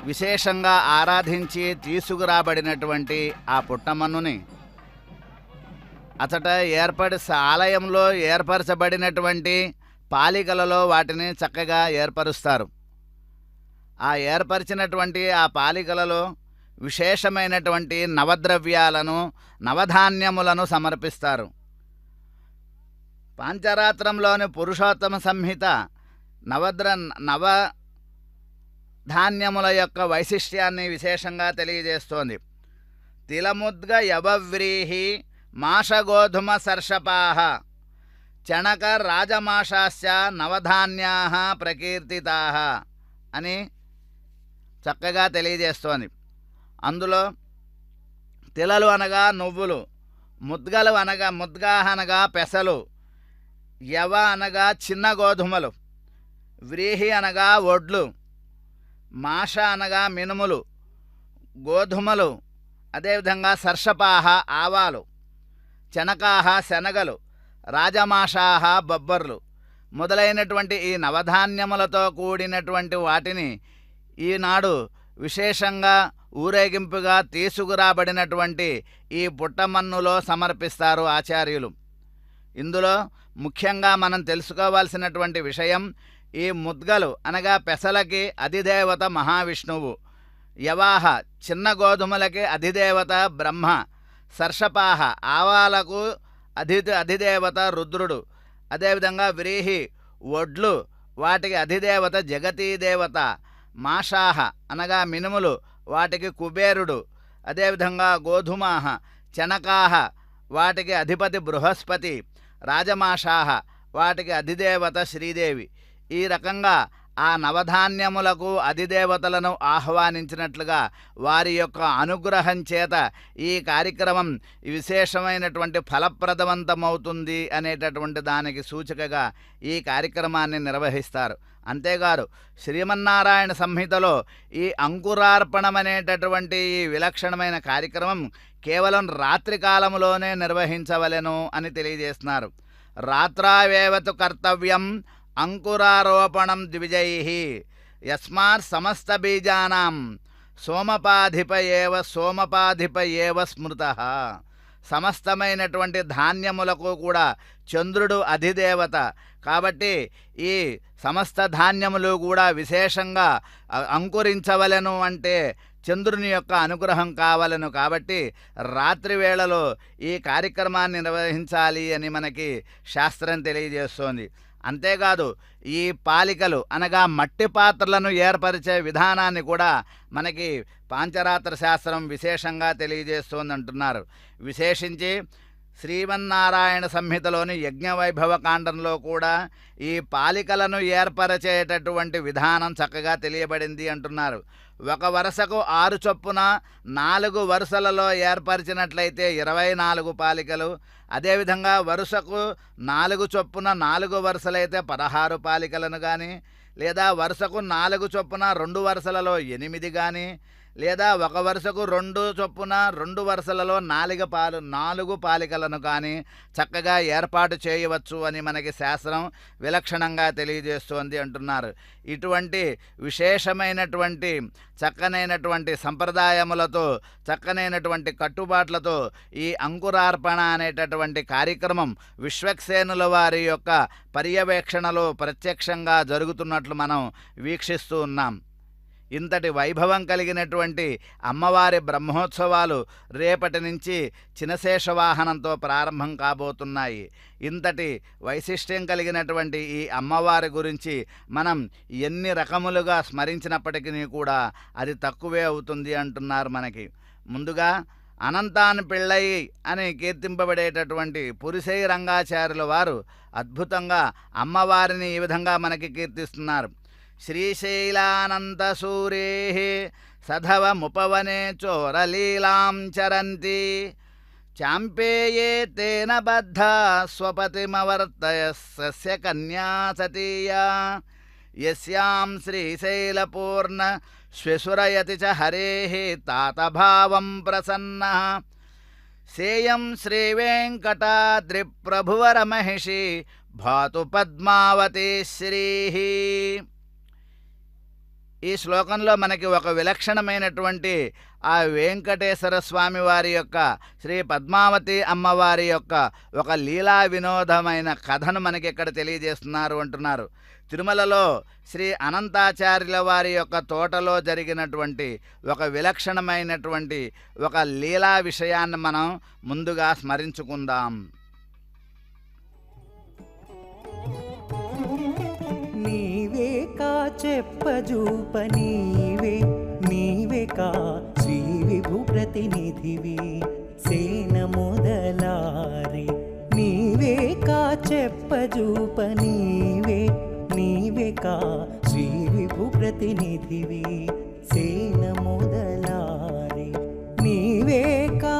విశేషంగా ఆరాధించి తీసుకురాబడినటువంటి ఆ పుట్టమన్నుని అతట ఆలయంలో ఏర్పరచబడినటువంటి పాలికలలో వాటిని చక్కగా ఏర్పరుస్తారు. ఆ ఏర్పరిచినటువంటి ఆ పాలికలలో విశేషమైనటువంటి నవద్రవ్యాలను నవధాన్యములను సమర్పిస్తారు. పాంచరాత్రంలోని పురుషోత్తమ సంహిత నవధాన్యముల యొక్క వైశిష్ట్యాన్ని విశేషంగా తెలియజేస్తోంది. తిలముద్గ యవవ్రీహి మాషగోధుమ సర్షపాః చణక రాజమాషాశ్చ నవధాన్యాః ప్రకీర్తితాః అని చక్కగా తెలియజేస్తోంది. అందులో తిలలు అనగా నువ్వులు, ముద్గలు అనగా పెసలు, యవ అనగా చిన్న గోధుమలు, వ్రీహి అనగా వడ్లు, మాష అనగా మినుములు, గోధుమలు, అదేవిధంగా సర్షపాహ ఆవాలు, చణకాహ శనగలు, రాజమాషాహ బొబ్బర్లు మొదలైనటువంటి ఈ నవధాన్యములతో కూడినటువంటి వాటిని ఈనాడు విశేషంగా ఊరేగింపుగా తీసుకురాబడినటువంటి ఈ పుట్టమన్నులో సమర్పిస్తారు ఆచార్యులు. ఇందులో ముఖ్యంగా మనం తెలుసుకోవాల్సినటువంటి విషయం, ఈ ముద్గలు అనగా పెసలకి అధిదేవత మహావిష్ణువు, యవాహ చిన్న గోధుమలకి అధిదేవత బ్రహ్మ, సర్షపాహ ఆవాలకు అధిదేవత రుద్రుడు, అదేవిధంగా వ్రీహి వడ్లు వాటికి అధిదేవత జగతీదేవత, మాషాహ అనగా మినుములు వాటికి కుబేరుడు, అదేవిధంగా గోధుమాహ చణకాహ వాటికి అధిపతి బృహస్పతి, రాజమాషాహ వాటికి అధిదేవత శ్రీదేవి. ఈ రకంగా ఆ నవధాన్యములకు అధిదేవతలను ఆహ్వానించినట్లుగా వారి యొక్క అనుగ్రహం చేత ఈ కార్యక్రమం విశేషమైనటువంటి ఫలప్రదవంతమవుతుంది అనేటటువంటి దానికి సూచికగా ఈ కార్యక్రమాన్ని నిర్వహిస్తారు. అంతేకాదు శ్రీమన్నారాయణ సంహితలో ఈ అంకురార్పణం అనేటటువంటి ఈ విలక్షణమైన కార్యక్రమం కేవలం రాత్రికాలంలోనే నిర్వహించవలెను అని తెలియజేస్తున్నారు. రాత్రావేవతు కర్తవ్యం అంకురారోపణం ద్విజైః యస్మాత్ సమస్త బీజానాం సోమపాధిప ఏవ స్మృతః. సమస్తమైనటువంటి ధాన్యములకు కూడా చంద్రుడు అధిదేవత. కాబట్టి ఈ సమస్త ధాన్యములు కూడా విశేషంగా అంకురించవలెను అంటే చంద్రుని యొక్క అనుగ్రహం కావలను. కాబట్టి రాత్రి వేళలో ఈ కార్యక్రమాన్ని నిర్వహించాలి అని మనకి శాస్త్రం తెలియజేస్తోంది. అంతేకాదు ఈ పాలికలు అనగా మట్టి పాత్రలను ఏర్పరిచే విధానాన్ని కూడా మనకి పాంచరాత్ర శాస్త్రం విశేషంగా తెలియజేస్తోంది అంటున్నారు. విశేషించి శ్రీమన్నారాయణ సంహితలోని యజ్ఞవైభవ కాండంలో కూడా ఈ పాలికలను ఏర్పరచేటటువంటి విధానం చక్కగా తెలియబడింది అంటున్నారు. ఒక వరుసకు 6 చొప్పున 4 వరుసలలో ఏర్పరిచినట్లయితే 24 పాలికలు, అదేవిధంగా వరుసకు 4 చొప్పున 4 వరుసలైతే 16 పాలికలను కానీ, లేదా వరుసకు 4 చొప్పున 2 వరుసలలో 8 కానీ, లేదా ఒక వరుసకు 2 చొప్పున 2 వరుసలలో 4 పాలికలను కానీ చక్కగా ఏర్పాటు చేయవచ్చు అని మనకి శాస్త్రం విలక్షణంగా తెలియజేస్తోంది అంటున్నారు. ఇటువంటి విశేషమైనటువంటి చక్కనైనటువంటి సంప్రదాయములతో చక్కనైనటువంటి కట్టుబాట్లతో ఈ అంకురార్పణ అనేటటువంటి కార్యక్రమం విశ్వక్సేనుల వారి యొక్క పర్యవేక్షణలో ప్రత్యక్షంగా జరుగుతున్నట్లు మనం వీక్షిస్తూ ఉన్నాం. ఇంతటి వైభవం కలిగినటువంటి అమ్మవారి బ్రహ్మోత్సవాలు రేపటి నుంచి చినశేష వాహనంతో ప్రారంభం కాబోతున్నాయి. ఇంతటి వైశిష్ట్యం కలిగినటువంటి ఈ అమ్మవారి గురించి మనం ఎన్ని రకములుగా స్మరించినప్పటికీ కూడా అది తక్కువే అవుతుంది అంటున్నారు మనకి. ముందుగా అనంతాన్ పిళ్ళై అని కీర్తింపబడేటటువంటి పురిశై రంగాచార్యుల వారు అద్భుతంగా అమ్మవారిని ఈ విధంగా మనకి కీర్తిస్తున్నారు. శ్రీశైలానంతసూరే సధవముపవనే చోరలీలాం చరంతి చాంపేయే తేన బద్ధ స్వపతిమవర్తయ సస్య కన్యా సతీయా యస్యాం శ్రీశైలపూర్ణ శ్వశురయతి చ హరేః తాతభావం ప్రసన్నః సేయం శ్రీవేంకటాద్రిప్రభువరమహిషి భాతు పద్మావతి శ్రీః. ఈ శ్లోకంలో మనకి ఒక విలక్షణమైనటువంటి ఆ వెంకటేశ్వర స్వామి వారి యొక్క శ్రీ పద్మావతి అమ్మవారి యొక్క ఒక లీలా వినోదమైన కథను మనకి ఇక్కడ తెలియజేస్తున్నారు అంటున్నారు. తిరుమలలో శ్రీ అనంతాచార్యుల వారి యొక్క తోటలో జరిగినటువంటి ఒక విలక్షణమైనటువంటి ఒక లీలా విషయాన్ని మనం ముందుగా స్మరించుకుందాం. నీవే కా చెప్పజూప నీవే కా శ్రీ విభు ప్రతినిధివి సేన మొదలారి నీవే కా చెప్పజూప నీవే కా శ్రీ విభు ప్రతినిధివి సేన మొదలారి నీవే కా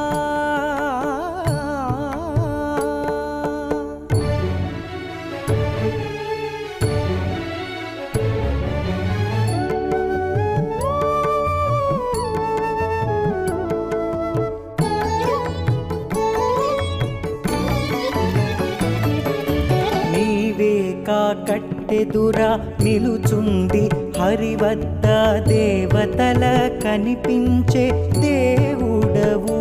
కట్టెదురా నిలుచుంది హరివద్ద దేవతల కనిపించే దేవుడవు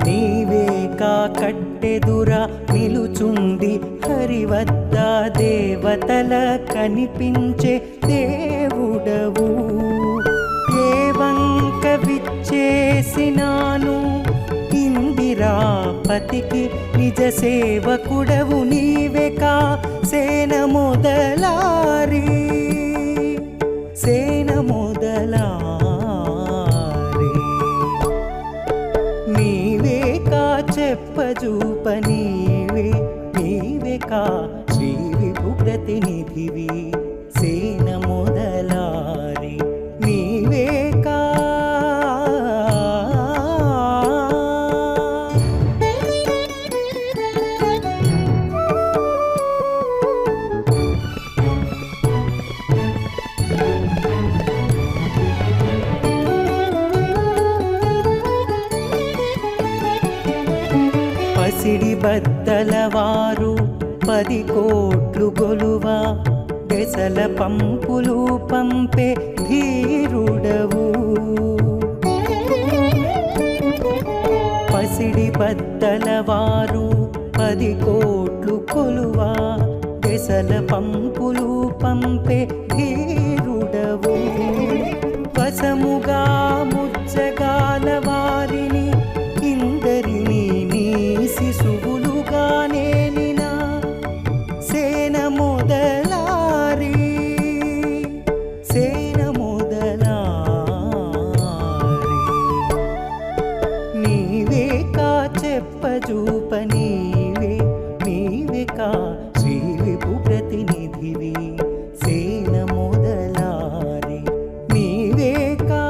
నీవే కా కట్టెదురా నిలుచుంది హరివద్ద దేవతల కనిపించే దేవుడవు ఏ వంక విచ్చేసినాను ఇందిరాపతికి నిజ సేవకుడవు నీవే కా సేన మొదలారి నీవే కా చెప్పజూప నీవే కా శ్రీ విభు ప్రతినిధివి సేన మొదలారి నీవే కా పసిడి బద్దలవారు 10 కోట్లు గొలువా దెసల పంపులు పంపే ధీరుడవు పసిడి బద్దలవారు 10 కోట్లు కొలువా దశల పంపులు పంపే ధీరుడవు వశముగా ముచ్చగాల వారిని ఇందరిని నీ శిశువులుగా నేలిన సేన మొదలారి సేన మొదలారి నీవే కా చెప్పజూప నీవే నీవే కా శ్రీ విభు ప్రతినిధివి సేన మొదలారి నీవే కా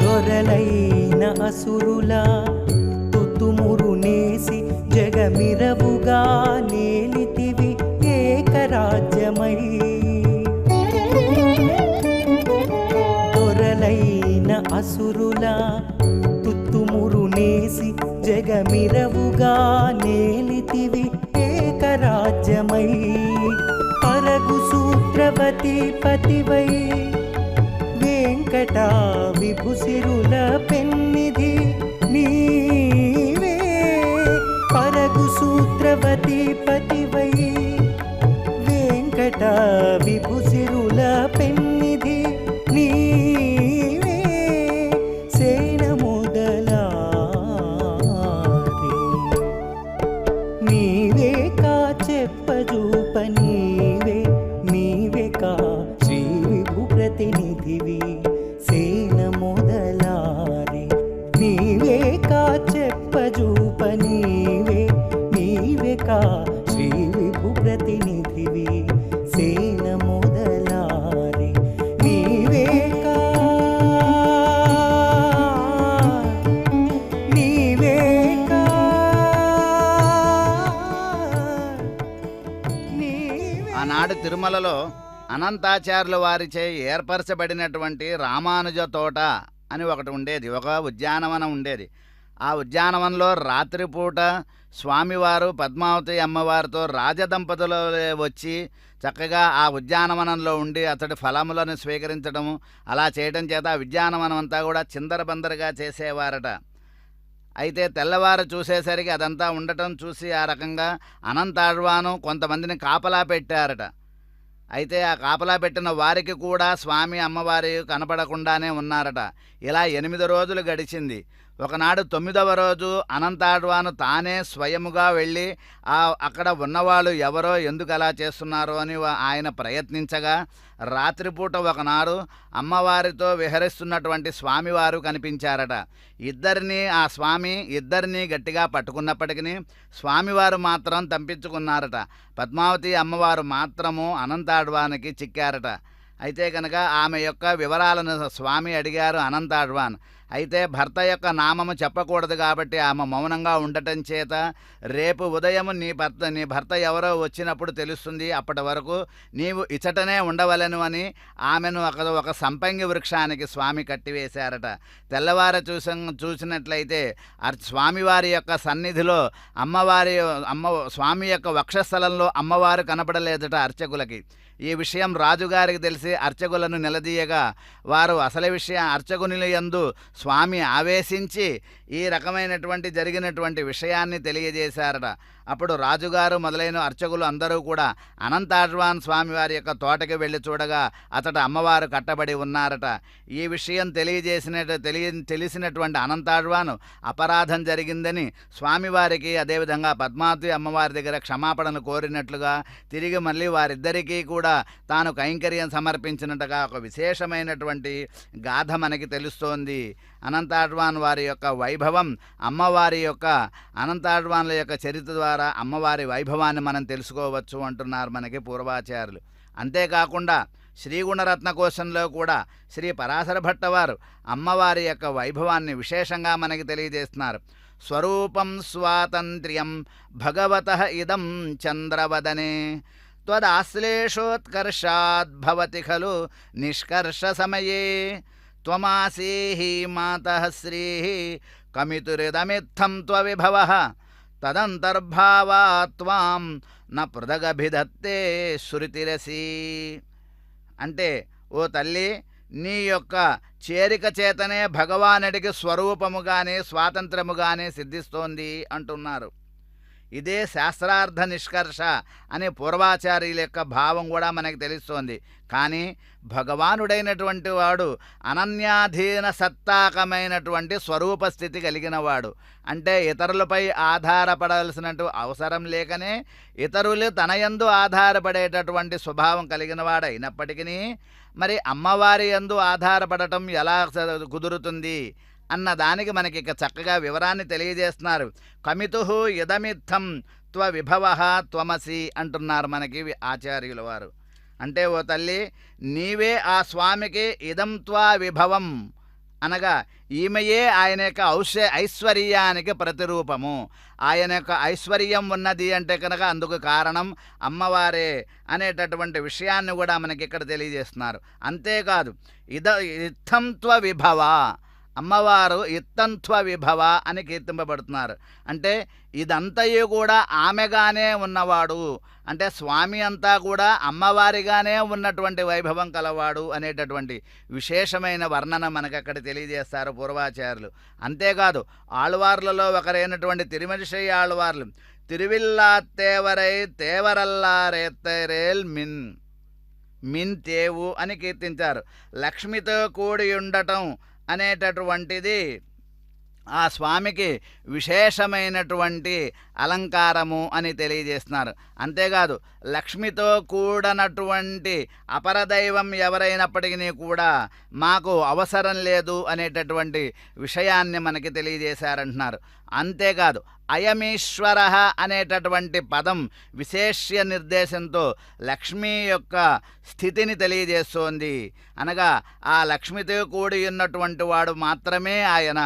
దొరలైన అసురుల తుతుమురు నేసి జగమిరవుగా నేలితివి ఏకరాజ్యమై దొరలైన అసురుల తుతుమురు నేసి జగమిరవుగా నేలితివి ఏకరాజ్యమై పరగు సూత్రవతి పతివై వెంకట విభుసిరుల పెన్నిధి నీవే పరగు సూత్రవతి పతివై వెంకట విభుసిరుల పెన్నిధి నీవే సేన మొదలారి నీవే కా చెప్పజూప నీవే నీవే కా శ్రీ విభు ప్రతినిధివి సేన మొదలారి నీవే కా చెప్పజూప నీవే నీవే కా శ్రీ విభు ప్రతినిధివి సేన మొదలారి నీవే కా నీవే కా నీవే ఆనాడు తిరుమలలో అనంతాచార్యుల వారిచే ఏర్పరచబడినటువంటి రామానుజ తోట అని ఒకటి ఉండేది, ఒక ఉద్యానవనం ఉండేది. ఆ ఉద్యానవనంలో రాత్రిపూట స్వామివారు పద్మావతి అమ్మవారితో రాజదంపతులు వచ్చి చక్కగా ఆ ఉద్యానవనంలో ఉండి అతడి ఫలములను స్వీకరించడము అలా చేయడం చేత ఆ ఉద్యానవనం అంతా కూడా చిందరబందరగా చేసేవారట. అయితే తెల్లవారు చూసేసరికి అదంతా ఉండటం చూసి ఆ రకంగా అనంతాళ్వాను కొంతమందిని కాపలా పెట్టారట. అయితే ఆ కాపలా పెట్టిన వారికి కూడా స్వామి అమ్మవారి కనపడకుండానే ఉన్నారట. ఇలా 8 రోజులు గడిచింది. ఒకనాడు 9వ రోజు అనంతాళ్వాను తానే స్వయముగా వెళ్ళి అక్కడ ఉన్నవాళ్ళు ఎవరో ఎందుకు అలా చేస్తున్నారో అని ఆయన ప్రయత్నించగా రాత్రిపూట ఒకనాడు అమ్మవారితో విహరిస్తున్నటువంటి స్వామివారు కనిపించారట. ఆ స్వామి ఇద్దరినీ గట్టిగా పట్టుకున్నప్పటికీ స్వామివారు మాత్రం తప్పించుకున్నారట. పద్మావతి అమ్మవారు మాత్రము అనంతాళ్వానికి చిక్కారట. అయితే కనుక ఆమె యొక్క వివరాలను స్వామి అడిగారు అనంతాళ్వాన్. అయితే భర్త యొక్క నామము చెప్పకూడదు కాబట్టి ఆమె మౌనంగా ఉండటం చేత రేపు ఉదయం నీ భర్త ఎవరో వచ్చినప్పుడు తెలుస్తుంది, అప్పటి వరకు నీవు ఇచటనే ఉండవలను అని ఆమెను ఒక సంపంగి వృక్షానికి స్వామి కట్టివేశారట. తెల్లవారు చూసినట్లయితే స్వామివారి యొక్క సన్నిధిలో స్వామి యొక్క వక్షస్థలంలో అమ్మవారు కనపడలేదట అర్చకులకి. ఈ విషయం రాజుగారికి తెలిసి అర్చకులను నిలదీయగా వారు అసలు విషయం అర్చకుని యందు స్వామి ఆవేశించి ఈ రకమైనటువంటి జరిగినటువంటి విషయాన్ని తెలియజేశారట. అప్పుడు రాజుగారు మొదలైన అర్చకులు అందరూ కూడా అనంతాళ్వాన్ స్వామివారి యొక్క తోటకి వెళ్ళి చూడగా అతడు అమ్మవారు కట్టబడి ఉన్నారట. ఈ విషయం తెలిసినటువంటి అనంతాళ్వాను అపరాధం జరిగిందని స్వామివారికి అదేవిధంగా పద్మావతి అమ్మవారి దగ్గర క్షమాపణను కోరినట్లుగా తిరిగి మళ్ళీ వారిద్దరికీ కూడా తాను కైంకర్యం సమర్పించినట్టుగా ఒక విశేషమైనటువంటి గాథ మనకి తెలుస్తోంది. అనంతాళ్వాన్ వారి యొక్క వైభవం, అమ్మవారి యొక్క అనంతాళ్వాన్ల యొక్క చరిత్ర ద్వారా అమ్మవారి వైభవాన్ని మనం తెలుసుకోవచ్చు అంటున్నారు మనకి పూర్వాచార్యులు. అంతేకాకుండా శ్రీగుణరత్న కోశంలో కూడా శ్రీ పరాశర భట్ట వారు అమ్మవారి యొక్క వైభవాన్ని విశేషంగా మనకి తెలియజేస్తున్నారు. స్వరూపం స్వాతంత్ర్యం భగవతః ఇదం చంద్రవదనే త్వదాశ్లేషోత్కర్షాద్భవతి ఖలు నిష్కర్ష సమయే త్వమాసీహి మాతః శ్రీః కమితురిదమిత్థం త్వవిభవః తదంతర్భావాత్ త్వాం న పృథగభిధత్తే శృతిరసి. అంటే ఓ తల్లి, నీ యొక్క చేరిక చేతనే భగవానుడికి స్వరూపముగానే స్వాతంత్రముగానే సిద్ధిస్తోంది అంటున్నారు. ఇదే శాస్త్రార్థ నిష్కర్ష అనే పూర్వాచార్యుల యొక్క భావం కూడా మనకు తెలుస్తోంది. కానీ భగవానుడైనటువంటి వాడు అనన్యాధీన సత్తాకమైనటువంటి స్వరూప స్థితి కలిగిన వాడు. అంటే ఇతరులపై ఆధారపడాల్సినట్టు అవసరం లేకనే ఇతరులు తనయందు ఆధారపడేటటువంటి స్వభావం కలిగిన వాడు అయినప్పటికీ మరి అమ్మవారి యందు ఆధారపడటం ఎలా కుదురుతుంది అన్న దానికి మనకి ఇక చక్కగా వివరాన్ని తెలియజేస్తున్నారు. కమితుః ఇదమిత్థం త్వవిభవః త్వమసి అంటున్నారు మనకి ఆచార్యుల వారు. అంటే ఓ తల్లి, నీవే ఆ స్వామికి ఇదం త్వా విభవం అనగా ఈమెయే ఆయన యొక్క ఐశ్వర్యానికి ప్రతిరూపము. ఆయన యొక్క ఐశ్వర్యం ఉన్నది అంటే కనుక అందుకు కారణం అమ్మవారే అనేటటువంటి విషయాన్ని కూడా మనకి ఇక్కడ తెలియజేస్తున్నారు. అంతేకాదు ఇత్థం త్వ విభవ, అమ్మవారు ఇత్తంత్వ విభవ అని కీర్తింపబడుతున్నారు. అంటే ఇదంతయు కూడా ఆమెగానే ఉన్నవాడు, అంటే స్వామి అంతా కూడా అమ్మవారిగానే ఉన్నటువంటి వైభవం కలవాడు అనేటటువంటి విశేషమైన వర్ణన మనకు అక్కడ తెలియజేస్తారు పూర్వాచార్యులు. అంతేకాదు ఆళ్వార్లలో ఒకరైనటువంటి తిరుమలిశై ఆళ్వార్లు తిరువిల్లాత్తేవరై తేవరల్లారేత్తరేల్ మిన్ తేవు అని కీర్తించారు. లక్ష్మితో కూడి ఉండటం అనేటటువంటిది ఆ స్వామికి విశేషమైనటువంటి అలంకారము అని తెలియజేస్తున్నారు. అంతేకాదు లక్ష్మితో కూడనటువంటి అపరదైవం ఎవరైనప్పటికీ కూడా మాకు అవసరం లేదు అనేటటువంటి విషయాన్ని మనకి తెలియజేశారంటున్నారు. అంతేకాదు అయమీశ్వర అనేటటువంటి పదం విశేష్య నిర్దేశంతో లక్ష్మీ యొక్క స్థితిని తెలియజేస్తోంది. అనగా ఆ లక్ష్మితో కూడి ఉన్నటువంటి వాడు మాత్రమే ఆయన.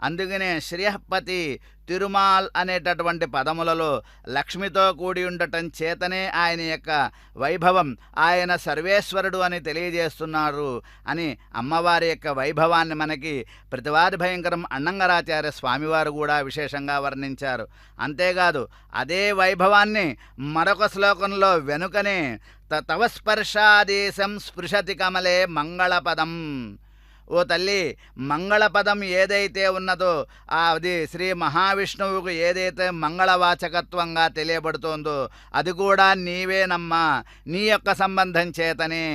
అందుకనే శ్రీహపతి తిరుమాల్ అనేటటువంటి పదములలో లక్ష్మితో కూడి ఉండటం చేతనే ఆయన యొక్క వైభవం, ఆయన సర్వేశ్వరుడు అని తెలియజేస్తున్నారు అని అమ్మవారి యొక్క వైభవాన్ని మనకి ప్రతివాది భయంకరం అన్నంగరాచార్య స్వామివారు కూడా విశేషంగా వర్ణించారు. అంతేకాదు అదే వైభవాన్ని మరొక శ్లోకంలో వెనుకనే తవ స్పర్శాదేశం స్పృశతి కమలే మంగళపదం. ఓ తల్లి, మంగళపదం ఏదైతే ఉన్నదో అది శ్రీ మహావిష్ణువుకు ఏదైతే మంగళవాచకత్వంగా తెలియబడుతోందో అది కూడా నీవేనమ్మా, నీ యొక్క సంబంధం చేతనే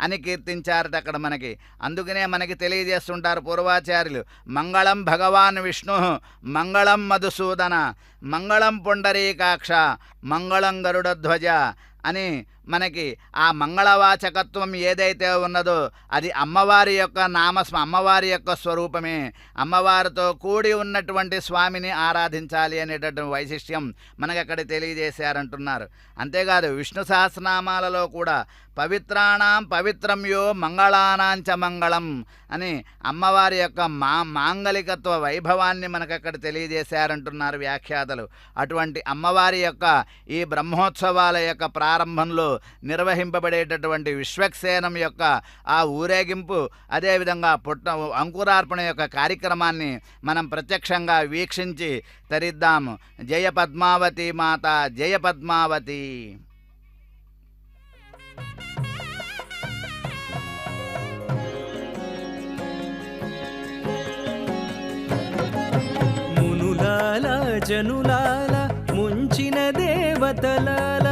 అని కీర్తించారట అక్కడ మనకి. అందుకనే మనకి తెలియజేస్తుంటారు పూర్వాచార్యులు, మంగళం భగవాన్ విష్ణు, మంగళం మధుసూదన, మంగళం పుండరీకాక్ష, మంగళం గరుడధ్వజ అని మనకి ఆ మంగళవాచకత్వం ఏదైతే ఉన్నదో అది అమ్మవారి యొక్క అమ్మవారి యొక్క స్వరూపమే. అమ్మవారితో కూడి ఉన్నటువంటి స్వామిని ఆరాధించాలి అనేటటువంటి వైశిష్ట్యం మనకి అక్కడ తెలియజేశారంటున్నారు. అంతేకాదు విష్ణు సహస్రనామాలలో కూడా పవిత్రాణం పవిత్రం యో మంగళానాంచ మంగళం అని అమ్మవారి యొక్క మాంగలికత్వ వైభవాన్ని మనకు అక్కడ తెలియజేశారంటున్నారు వ్యాఖ్యాతలు. అటువంటి అమ్మవారి యొక్క ఈ బ్రహ్మోత్సవాల యొక్క ప్రారంభంలో నిర్వహింపబడేటటువంటి విశ్వక్సేనం యొక్క ఆ ఊరేగింపు, అదేవిధంగా అంకురార్పణ యొక్క కార్యక్రమాన్ని మనం ప్రత్యక్షంగా వీక్షించి తరిద్దాము. జయ పద్మావతి మాత, జయ పద్మావతి. మునులాల జనులాల ముంచిన దేవతలాల,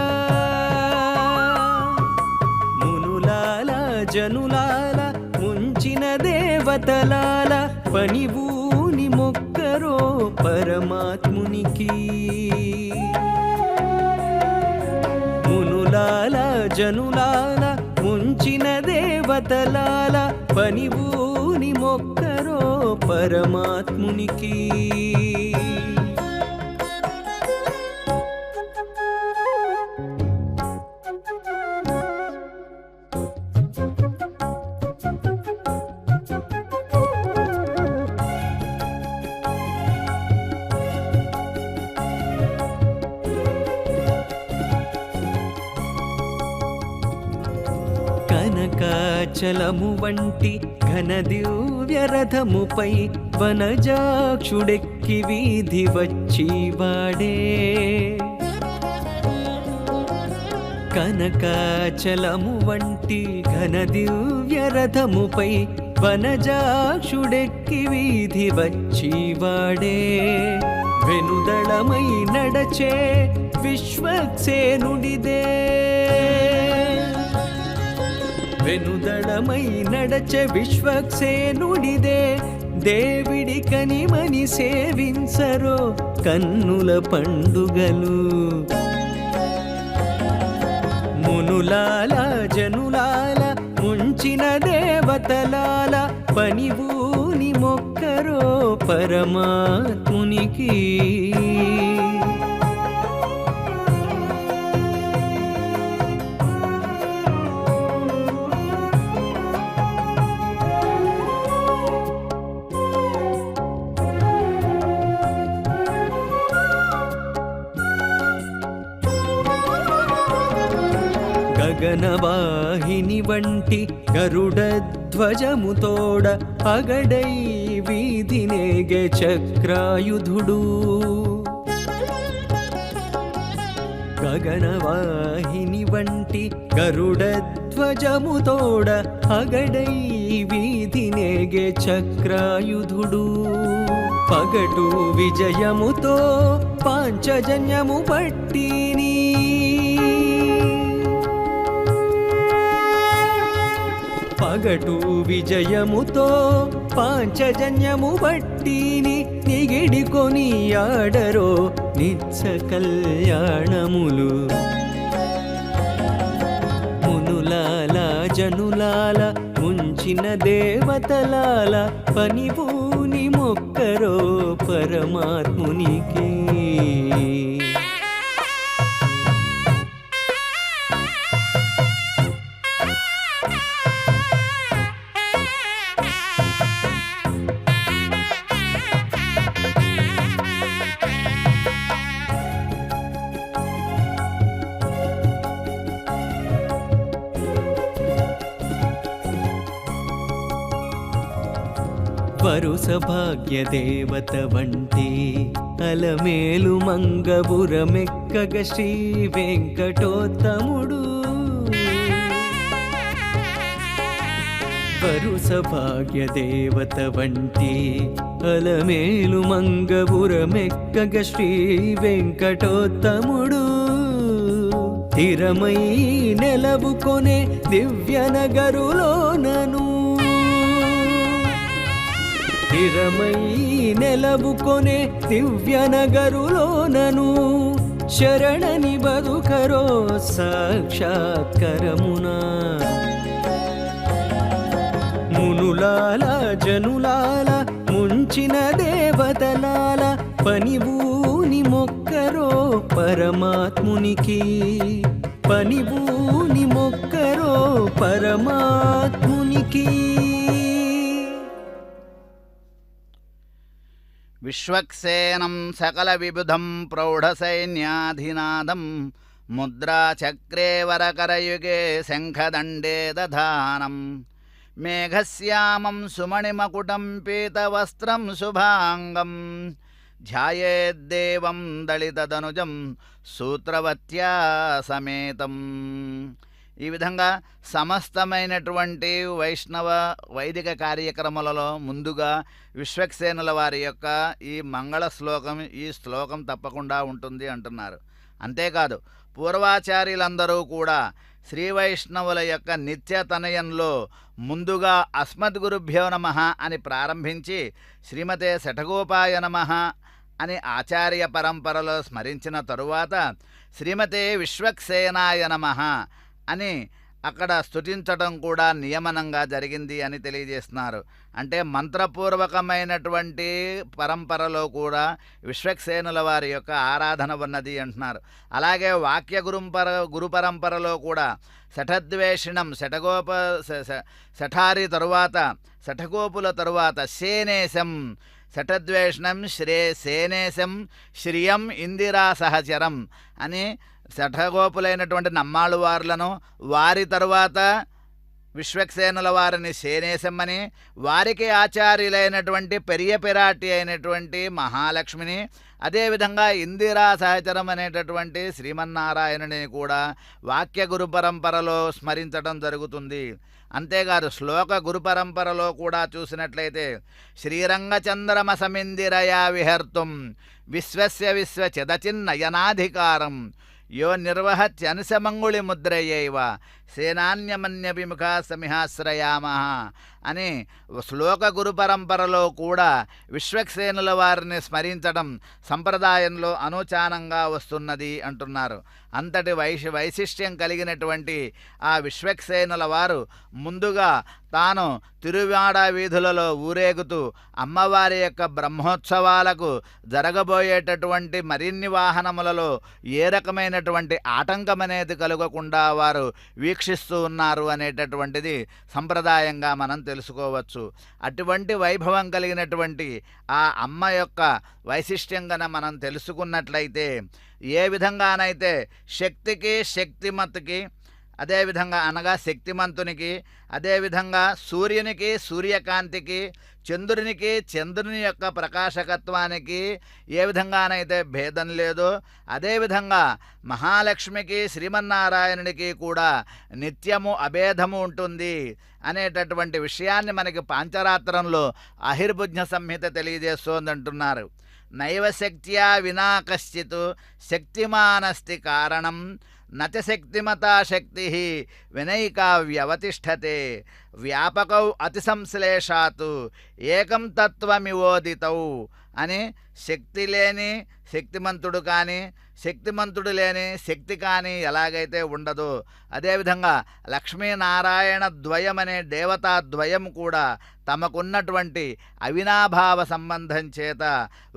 మునులాల జనులాల ముంచిన దేవతలాల పనివూని మొక్కరో పరమాత్మునికి. మునులాల జనులాల ముంచిన దేవతలాల పనివూని మొక్కరో పరమాత్మునికి. కనక కనకాచలము వంటి ఘన దివ్య రథముపై వనజాక్షుడెక్కి వీధి వచ్చి వాడే కనకాచలము వంటి ఘన దివ్య రథముపై వనజాక్షుడెక్కి వీధి వచ్చి వాడే వెనుదళమై నడచే విశ్వక్సేనుడిదే వెనుదళమై నడచే విశ్వక్సేనుడిదే దేవిడి కనిమని సేవించరో కన్నుల పండుగలు మునులాల జనులాల ముంచిన దేవతలాల పనివూని మొక్కరో పరమాత్మునికి గగనవాహిని వంటి గరుడ ధ్వజముతోడ అగడై వీధినేగె చక్రాయుధుడు గగనవాహిని వంటి గరుడ ధ్వజముతోడ అగడై వీధినేగె చక్రాయుధుడు పగటు విజయముతో పాంచజన్యము పట్టిని పగటు విజయముతో పాంచజన్యము బట్టిని నిగిడికొని ఆడరో నిత్య కళ్యాణములు మునులాల జనులాల ముంచిన దేవతలాల పనిపూని మొక్కరో పరమాత్మునికి వరుస భాగ్య దేవత వంటి అలమేలు మంగబురమెక్కగ శ్రీ వెంకటోత్తముడు వరుస భాగ్య దేవత వంటి అలమేలు మంగబురమెక్కగ శ్రీ వెంకటోత్తముడు స్థిరమై నెలవుకొనే దివ్యనగరులోనను స్థిరమై నెలవుకొనే దివ్యనగరులోనను శరణని బదుకరో సాక్షాత్కరమునా మునులాల జనులాల ముంచిన దేవతలాల పనివూని మొక్కరో పరమాత్మునికి పనివూని మొక్కరో పరమాత్మునికి విశ్వక్సేనం సకల విబుధం ప్రౌఢసైన్యాధినాదం ముద్రాచక్రే వరకరయుగే శంఖదండే దధానం మేఘశ్యామం సుమణిమకుటం పీతవస్త్రం శుభాంగం ధ్యాయేద్దేవం దళితదనుజం సూత్రవత్యా సమేతం. ఈ విధంగా సమస్తమైనటువంటి వైష్ణవ వైదిక కార్యక్రమాలలో ముందుగా విశ్వక్సేనుల వారి యొక్క ఈ మంగళ శ్లోకం, ఈ శ్లోకం తప్పకుండా ఉంటుంది అంటున్నారు. అంతేకాదు పూర్వాచార్యులందరూ కూడా శ్రీ వైష్ణవుల యొక్క నిత్యతనయంలో ముందుగా అస్మద్గురుభ్యో నమః అని ప్రారంభించి శ్రీమతే శఠగోపాయ నమః అని ఆచార్య పరంపరలో స్మరించిన తరువాత శ్రీమతే విశ్వక్సేనాయ నమః అని అక్కడ స్తుతించడం కూడా నియమనంగా జరిగింది అని తెలియజేస్తున్నారు. అంటే మంత్రపూర్వకమైనటువంటి పరంపరలో కూడా విశ్వక్సేనుల వారి యొక్క ఆరాధన ఉన్నది అంటున్నారు. అలాగే వాక్య గురు పరంపరలో కూడా శఠద్వేషిణం శఠారి తరువాత శఠగోపుల తరువాత శేనేశం శఠద్వేషణం సేనేశం శ్రియం ఇందిరా సహచరం అని శఠగోపులైనటువంటి నమ్మాళ్ళవార్లను, వారి తరువాత విశ్వక్సేనుల వారిని సేనేశమ్మని, వారికి ఆచార్యులైనటువంటి పెరియ పిరాటి అయినటువంటి మహాలక్ష్మిని, అదేవిధంగా ఇందిరా సహచరం అనేటటువంటి శ్రీమన్నారాయణుని కూడా వాక్య గురు పరంపరలో స్మరించడం జరుగుతుంది. అంతేకాదు శ్లోక గురు పరంపరలో కూడా చూసినట్లయితే శ్రీరంగచంద్రమ సమిందిరయా విహర్తుం విశ్వస్య విశ్వచిదచిన్నయనాధికారం యో నిర్వహత్యనుసమంగుళి ముద్రయైవ సేనాన్యమన్యభిముఖ సమిహాశ్రయామ అని శ్లోక గురు పరంపరలో కూడా విశ్వక్సేనుల వారిని స్మరించడం సంప్రదాయంలో అనుచానంగా వస్తున్నది అంటున్నారు. అంతటి వైశిష్ట్యం కలిగినటువంటి ఆ విశ్వక్సేనుల వారు ముందుగా తాను తిరువాడ వీధులలో ఊరేగుతూ అమ్మవారి యొక్క బ్రహ్మోత్సవాలకు జరగబోయేటటువంటి మరిన్ని వాహనములలో ఏ రకమైనటువంటి ఆటంకం అనేది కలగకుండా వారు వీక్షిస్తూ ఉన్నారు అనేటటువంటిది సంప్రదాయంగా మనం తెలుసుకోవచ్చు. అటువంటి వైభవం కలిగినటువంటి ఆ అమ్మ యొక్క వైశిష్ట్యం గన మనం తెలుసుకున్నట్లయితే ఏ విధంగానైతే శక్తికి శక్తిమత్తుకి, అదేవిధంగా అనగా శక్తిమంతునికి, అదేవిధంగా సూర్యునికి సూర్యకాంతికి, చంద్రునికి చంద్రుని యొక్క ప్రకాశకత్వానికి ఏ విధంగానైతే భేదం లేదో, అదేవిధంగా మహాలక్ష్మికి శ్రీమన్నారాయణునికి కూడా నిత్యము అభేదము ఉంటుంది అనేటటువంటి విషయాన్ని మనకి పాంచరాత్రంలో అహిర్భుజ్ఞ సంహిత తెలియజేస్తోందంటున్నారు. నైవ శక్త్యా వినా కశ్చిత్ శక్తిమానస్తి కారణం నచ శక్తిమతా శక్తి వినైకా వ్యవతిష్టతే వ్యాపకౌ అతిసంశ్లేషాత్ ఏకం తత్వమివోదితౌ అని శక్తి లేని శక్తిమంతుడు కానీ, శక్తిమంతుడు లేని శక్తి కానీ ఎలాగైతే ఉండదో, అదేవిధంగా లక్ష్మీనారాయణ ద్వయం అనే దేవతా ద్వయం కూడా తమకున్నటువంటి అవినాభావ సంబంధం చేత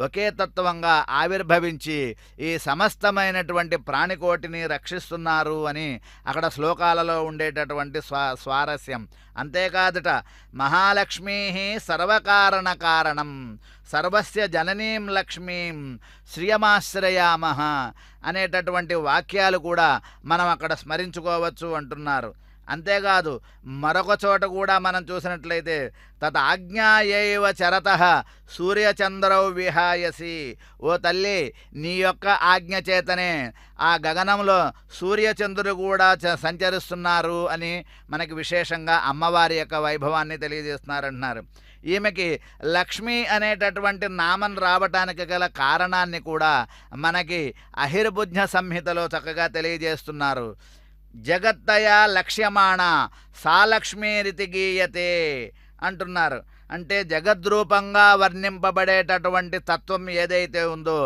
ఒకే తత్వంగా ఆవిర్భవించి ఈ సమస్తమైనటువంటి ప్రాణికోటిని రక్షిస్తున్నారు అని అక్కడ శ్లోకాలలో ఉండేటటువంటి స్వారస్యం. అంతేకాదుట మహాలక్ష్మీ సర్వకారణ కారణం సర్వస్య జననీం లక్ష్మీం శ్రియమాశ్రయామః అనేటటువంటి వాక్యాలు కూడా మనం అక్కడ స్మరించుకోవచ్చు అంటున్నారు. అంతేకాదు మరొక చోట కూడా మనం చూసినట్లయితే తత్ ఆజ్ఞాయైవ చరతః సూర్యచంద్రౌ విహాయసి, ఓ తల్లి నీ యొక్క ఆజ్ఞ చేతనే ఆ గగనంలో సూర్యచంద్రుడు కూడా సంచరిస్తున్నారు అని మనకి విశేషంగా అమ్మవారి యొక్క వైభవాన్ని తెలియజేస్తున్నారంటున్నారు. ఈమెకి లక్ష్మి అనేటటువంటి నామం రావటానికి గల కారణాన్ని కూడా మనకి అహిర్భుజ్ఞ సంహితలో చక్కగా తెలియజేస్తున్నారు. జగత్తయా లక్ష్యమాణ సా లక్ష్మీరితి గీయతే అంటున్నారు. అంటే జగద్రూపంగా వర్ణింపబడేటటువంటి తత్వం ఏదైతే ఉందో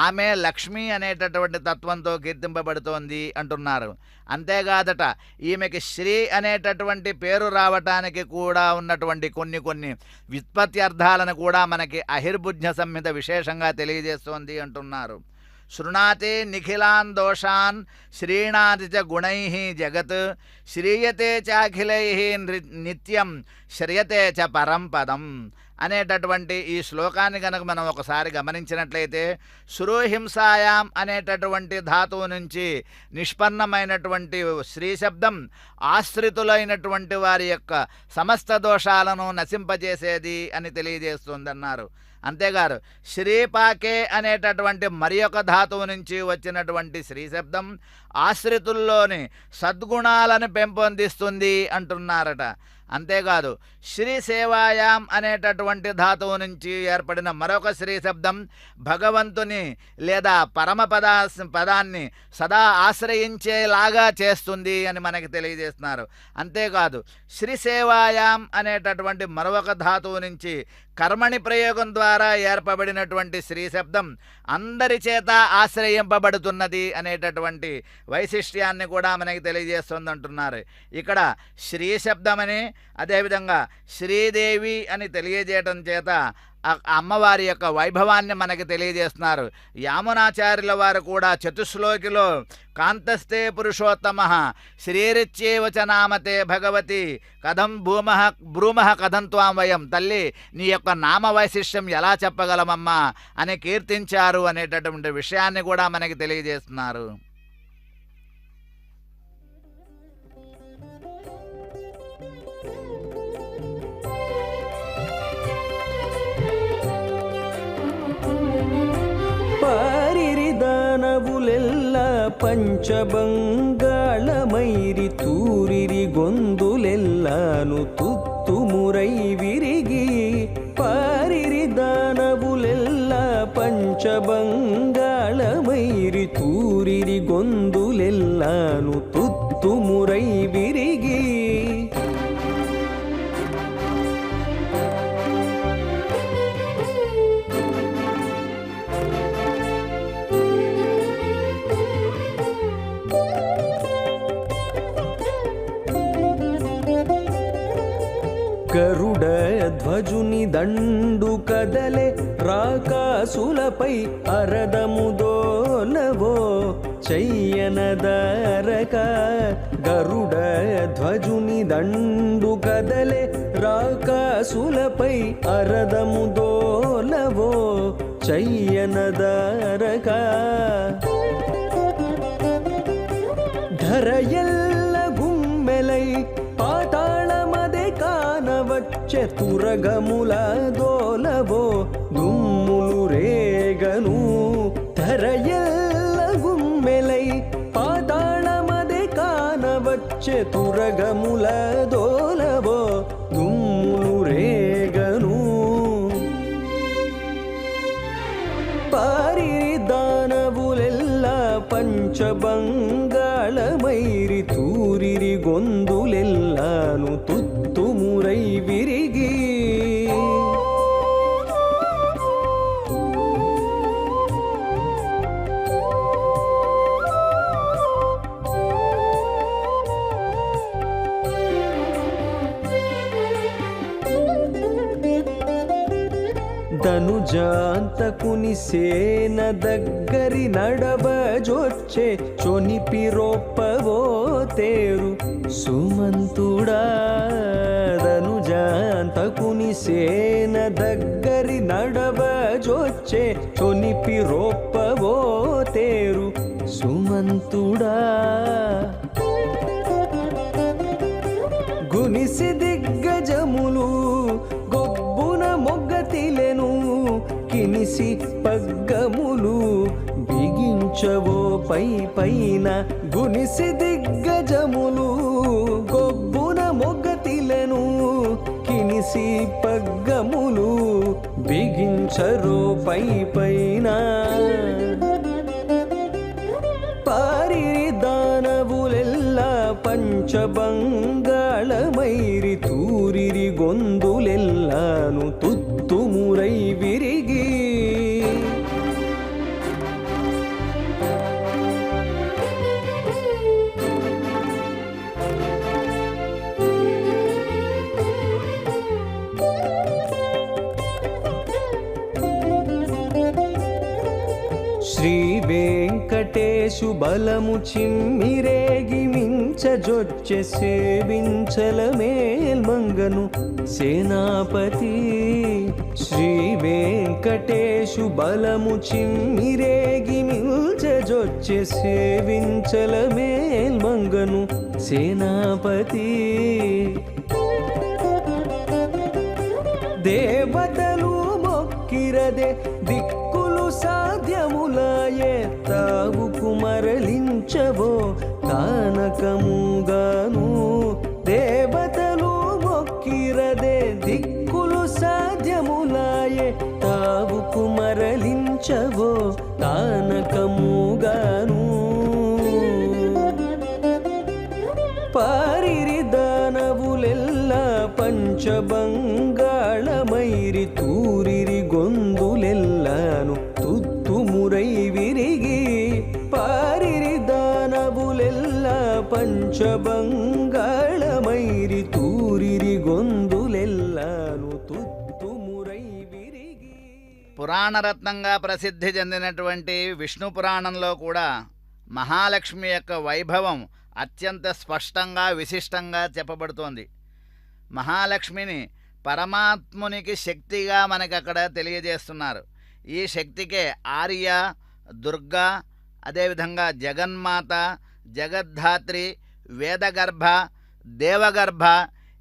ఆమె లక్ష్మి అనేటటువంటి తత్వంతో కీర్తింపబడుతోంది అంటున్నారు. అంతేకాదట ఈమెకి శ్రీ అనేటటువంటి పేరు రావటానికి కూడా ఉన్నటువంటి కొన్ని వ్యుత్పత్తి అర్థాలను కూడా మనకి అహిర్భుజ్ఞ సంహిత విశేషంగా తెలియజేస్తోంది అంటున్నారు. శృణాతే నిఖిలాన్ దోషాన్ శ్రీణాతి చ గుణైః జగత్ శ్రీయతే చాఖిలైః నిత్యం శ్రియతే చ పరంపదం అనేటటువంటి ఈ శ్లోకాన్ని కనుక మనం ఒకసారి గమనించినట్లయితే శురోహింసాయాం అనేటటువంటి ధాతువు నుంచి నిష్పన్నమైనటువంటి శ్రీ శబ్దం ఆశ్రితులైనటువంటి వారి యొక్క సమస్త దోషాలను నశింపజేసేది అని తెలియజేస్తుందన్నారు. అంతేకాదు శ్రీపాకే అనేటటువంటి మరి ఒక ధాతువు నుంచి వచ్చినటువంటి శ్రీ శబ్దం ఆశ్రితుల్లోని సద్గుణాలను పెంపొందిస్తుంది అంటున్నారట. అంతేకాదు శ్రీ సేవాయాం అనేటటువంటి ధాతువు నుంచి ఏర్పడిన మరొక శ్రీ శబ్దం భగవంతుని లేదా పదాన్ని సదా ఆశ్రయించేలాగా చేస్తుంది అని మనకి తెలియజేస్తున్నారు. అంతేకాదు శ్రీ సేవాయాం అనేటటువంటి మరొక ధాతువు నుంచి కర్మణి ప్రయోగం ద్వారా ఏర్పబడినటువంటి శ్రీ శబ్దం అందరి చేత ఆశ్రయింపబడుతున్నది అనేటటువంటి వైశిష్ట్యాన్ని కూడా మనకి తెలియజేస్తుంది అంటున్నారు. ఇక్కడ శ్రీ శబ్దమని అదేవిధంగా శ్రీదేవి అని తెలియజేయటం చేత అమ్మవారి యొక్క వైభవాన్ని మనకి తెలియజేస్తున్నారు. యామునాచార్యుల వారు కూడా చతుశ్లోకిలో కాంతస్తే పురుషోత్తమః శ్రీరిచ్యేవచ నామతే భగవతి కథం బ్రూమః కథం త్వాం వయం, తల్లి నీ యొక్క నామ వైశిష్ట్యం ఎలా చెప్పగలమమ్మా అని కీర్తించారు అనేటటువంటి విషయాన్ని కూడా మనకి తెలియజేస్తున్నారు. దానవులెల్ల పంచబంగాళమైరి తూరిరి గొందులెల్లాను తుత్తుమురై విరిగి పారిరి దానవులెల్ల పంచబంగాళమైరి తూరిరి గొందులెల్లాను తుత్తుమురై విరిగి గరుడ ధ్వజుని దండు కదలే రాకాసులపై అరదముదోలవో చెయ్యనదారక గరుడ ధ్వజుని దండు కదలే రాకాసులపై అరదముదోలవో చెయ్యనదారక ధరయల్ల గుమ్మెలై పాతాళమదే కానవచ్చే తురగముల దోలవో దుమ్ములు రేగను ధరయల్ల గుమ్మెలై పాతాళమదే కానవచ్చే తురగముల దోలవో దుమ్ములు రేగను పారిరి దానవులెల్ల పంచబంగాళమైరి తూరిరి గొందులెల్లాను తుత్తుమురై విరిగి ధనుజాంతకుని సేన దగ్గరి నడవజొచ్చే చొనిపిరొప్పవో తేరు సుమంతుడా ధనుజాంతకుని సేన దగ్గరి నడవజొచ్చే చొనిపిరొప్పవో తేరు సుమంతుడా గునిసి దిగ్గజములు గొబ్బున మొగ్గతిలెను కినిసి పగ్గములు బిగించవో పై పైన గునిసి దిగ్గజములు గొబ్బున మొగ్గతిలెను కినిసి పగ్గములు బిగించరో పై పైన పారిరి దానవులెల్ల పంచబంగాళమైరి తూరిరి గొందులెల్లాను తుత్తుమురై విరిగి శ్రీ వెంకటేశు బలము చిమ్మిరేగి మించజొచ్చె సేవించల మేల్మంగను సేనాపతి శ్రీ వెంకటేశు బలము చిమ్మిరేగి మించజొచ్చె సేవించల మేల్మంగను సేనాపతి దేవతలు మొక్కిరదే దిక్కులు సాధ్యములాయే తావుకు మరలించవో కానకముగాను దేవతలు మొక్కిరదే దిక్కులు సాధ్యములాయే తావుకు మరలించవో కానకముగాను పారిరి దానవులెల్ల పంచబంగాళమైరి తూరిరి గొందులెల్లాను తుత్తుమురై విరిగి పారిరి దానవులెల్ల పంచబంగాళమైరి తూరిరి గొందులెల్లాను తుత్తుమురై విరిగి. పురాణరత్నంగా ప్రసిద్ధి చెందినటువంటి విష్ణు పురాణంలో కూడా మహాలక్ష్మి యొక్క వైభవం అత్యంత స్పష్టంగా విశిష్టంగా చెప్పబడుతోంది. మహాలక్ష్మిని పరమాత్మునికి శక్తిగా మనకి అక్కడ తెలియజేస్తున్నారు. ఈ శక్తికే ఆర్య, దుర్గా, అదేవిధంగా జగన్మాత, జగద్ధాత్రి, వేదగర్భ, దేవగర్భ,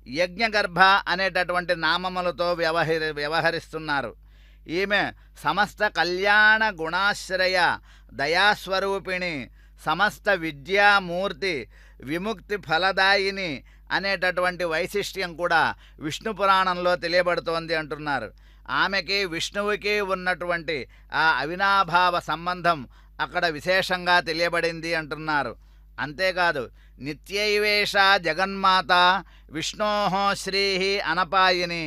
యజ్ఞగర్భ అనేటటువంటి నామములతో వ్యవహరిస్తున్నారు. ఈమె సమస్త కళ్యాణ గుణాశ్రయ దయాస్వరూపిణి, సమస్త విద్యామూర్తి, విముక్తి ఫలదాయిని అనేటటువంటి వైశిష్ట్యం కూడా విష్ణు పురాణంలో తెలియబడుతోంది అంటున్నారు. ఆమెకి విష్ణువుకి ఉన్నటువంటి ఆ అవినాభావ సంబంధం అక్కడ విశేషంగా తెలియబడింది అంటున్నారు. అంతేకాదు నిత్యైవేష జగన్మాత విష్ణోః శ్రీః అనపాయిని,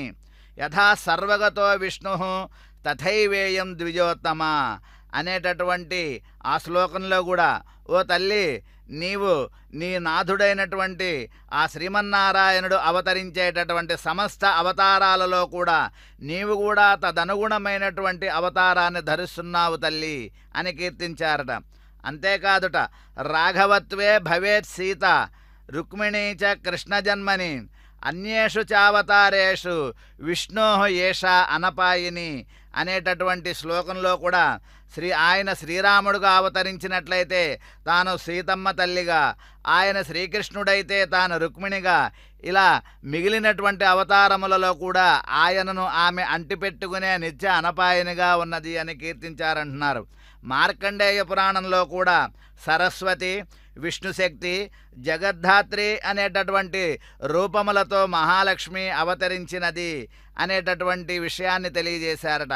యథా సర్వగతో విష్ణు తథైవేయం ద్విజోత్తమ అనేటటువంటి ఆ శ్లోకంలో కూడా, ఓ తల్లి, నీవు నీ నాథుడైనటువంటి ఆ శ్రీమన్నారాయణుడు అవతరించేటటువంటి సమస్త అవతారాలలో కూడా నీవు కూడా తదనుగుణమైనటువంటి అవతారాన్ని ధరిస్తున్నావు తల్లి అని కీర్తించారట. అంతేకాదుట, రాఘవత్వే భవేత్ సీత రుక్మిణీ చ కృష్ణజన్మని అన్యేషు చావతారేషు విష్ణో ఏషా అనపాయిని అనేటటువంటి శ్లోకంలో కూడా ఆయన శ్రీరాముడుగా అవతరించినట్లయితే తాను సీతమ్మ తల్లిగా, ఆయన శ్రీకృష్ణుడైతే తాను రుక్మిణిగా, ఇలా మిగిలినటువంటి అవతారములలో కూడా ఆయనను ఆమె అంటిపెట్టుకునే నిత్య అనపాయనిగా ఉన్నది అని కీర్తించారంటున్నారు. మార్కండేయ పురాణంలో కూడా సరస్వతి, విష్ణుశక్తి, జగద్ధాత్రి అనేటటువంటి రూపములతో మహాలక్ష్మి అవతరించినది అనేటటువంటి విషయాన్ని తెలియజేశారట.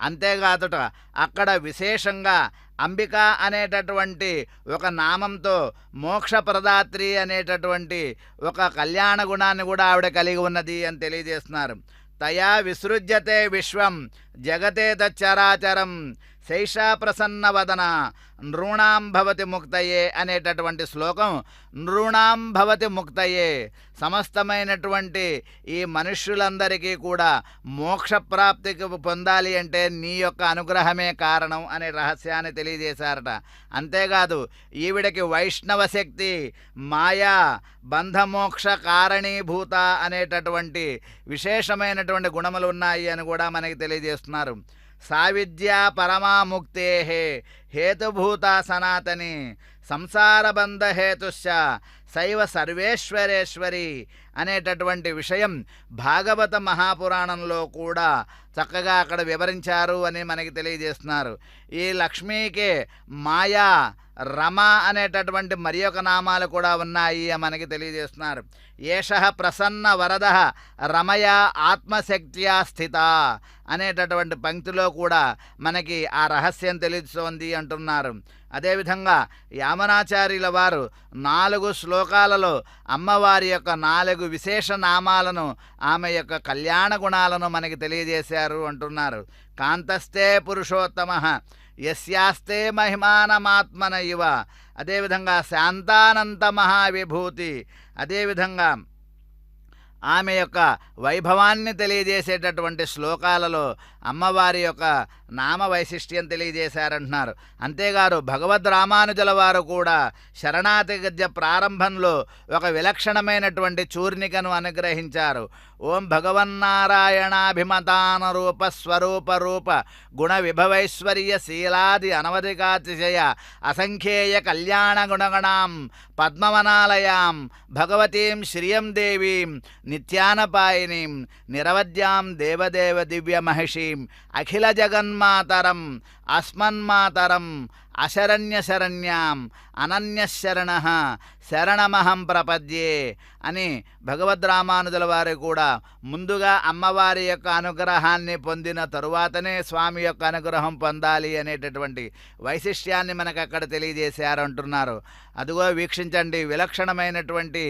అంతేకాదుట, అక్కడ విశేషంగా అంబిక అనేటటువంటి ఒక నామంతో మోక్షప్రదాత్రి అనేటటువంటి ఒక కళ్యాణ గుణాన్ని కూడా ఆవిడ కలిగి ఉన్నది అని తెలియజేస్తున్నారు. తయా విసృజ్యతే విశ్వం జగతే తచ్చరాచరం శైషా ప్రసన్నవదన నృణాం భవతి ముక్తయే అనేటటువంటి శ్లోకం నృణాం భవతి ముక్తయే, సమస్తమైనటువంటి ఈ మనుష్యులందరికీ కూడా మోక్షప్రాప్తికి పొందాలి అంటే నీ యొక్క అనుగ్రహమే కారణం అనే రహస్యాన్ని తెలియజేశారట. అంతేకాదు ఈవిడకి వైష్ణవ శక్తి, మాయా, బంధమోక్ష కారణీభూత అనేటటువంటి విశేషమైనటువంటి గుణములు ఉన్నాయి అని కూడా మనకి తెలియజేస్తున్నారు. సావిద్యా పరమాముక్తే హేతుభూత సనాతని సంసారబంధహేతుశ్చ శైవ సర్వేశ్వరేశ్వరి అనేటటువంటి విషయం భాగవత మహాపురాణంలో కూడా చక్కగా అక్కడ వివరించారు అని మనకి తెలియజేస్తున్నారు. ఈ లక్ష్మీకి మాయా, రమ అనేటటువంటి మరి ఒక నామాలు కూడా ఉన్నాయి అని మనకి తెలియజేస్తున్నారు. ఏషః ప్రసన్న వరద రమయ ఆత్మశక్త్యా స్థిత అనేటటువంటి పంక్తిలో కూడా మనకి ఆ రహస్యం తెలుస్తోంది అంటున్నారు. అదేవిధంగా యామనాచార్యుల వారు 4 శ్లోకాలలో అమ్మవారి యొక్క 4 విశేష నామాలను, ఆమె యొక్క కళ్యాణ గుణాలను మనకి తెలియజేశారు అంటున్నారు. కాంతస్తే పురుషోత్తమః యస్యాస్తే మహిమానమాత్మన ఇవ, అదేవిధంగా శాంతానంత మహావిభూతి, అదేవిధంగా ఆమె యొక్క వైభవాన్ని తెలియజేసేటటువంటి శ్లోకాలలో అమ్మవారి యొక్క నామ వైశిష్ట్యం తెలియజేశారంటున్నారు. అంతేగాదు భగవద్ రామానుజుల వారు కూడా శరణాతి గద్య ప్రారంభంలో ఒక విలక్షణమైనటువంటి చూర్ణికను అనుగ్రహించారు. ఓం భగవన్నారాయణాభిమతాన రూప స్వరూప రూప గుణ విభవైశ్వర్య శీలాది అనవధికాతిశయ అసంఖ్యేయ కళ్యాణ గుణగణాం పద్మవనాలయాం భగవతీం శ్రియం దేవీం నిత్యానపాయినీం నిరవద్యాం దేవదేవ దివ్య మహిషీం అఖిల జగన్మాతరం అస్మన్మాతరం అశరణ్య శరణ్యాం అనన్యశరణ శరణమహం ప్రపద్యే అని భగవద్ రామానుజుల వారు కూడా ముందుగా అమ్మవారి యొక్క అనుగ్రహాన్ని పొందిన తరువాతనే స్వామి యొక్క అనుగ్రహం పొందాలి అనేటటువంటి వైశిష్ట్యాన్ని మనకు అక్కడ తెలియజేశారంటున్నారు. అదిగో వీక్షించండి, విలక్షణమైనటువంటి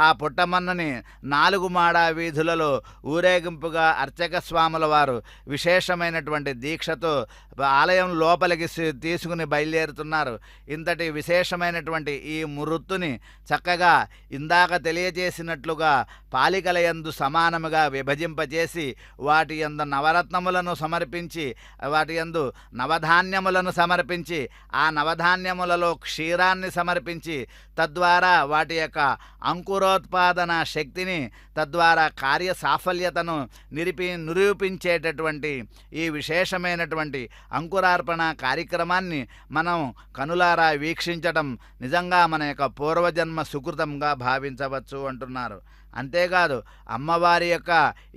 ఆ పుట్టమన్నని 4 మాడా వీధులలో ఊరేగింపుగా అర్చక స్వాముల వారు విశేషమైనటువంటి దీక్షతో ఆలయం లోపలికి తీసుకుని బయలుదేరుతున్నారు. ఇంతటి విశేషమైనటువంటి ఈ మురుత్తుని చక్కగా ఇందాక తెలియజేసినట్లుగా పాలికల యందు సమానముగా విభజింపజేసి వాటి యందు నవరత్నములను సమర్పించి, వాటి యందు నవధాన్యములను సమర్పించి, ఆ నవధాన్యములలో క్షీరాన్ని సమర్పించి, తద్వారా వాటి యొక్క అంకురోత్పాదన శక్తిని, తద్వారా కార్య సాఫల్యతను నిరూపించేటటువంటి ఈ విశేషమైనటువంటి అంకురార్పణ కార్యక్రమాన్ని మనం కనులారా వీక్షించటం నిజంగా మన యొక్క పూర్వజన్మ సుకృతంగా భావించవచ్చు అంటున్నారు. అంతేకాదు అమ్మవారి యొక్క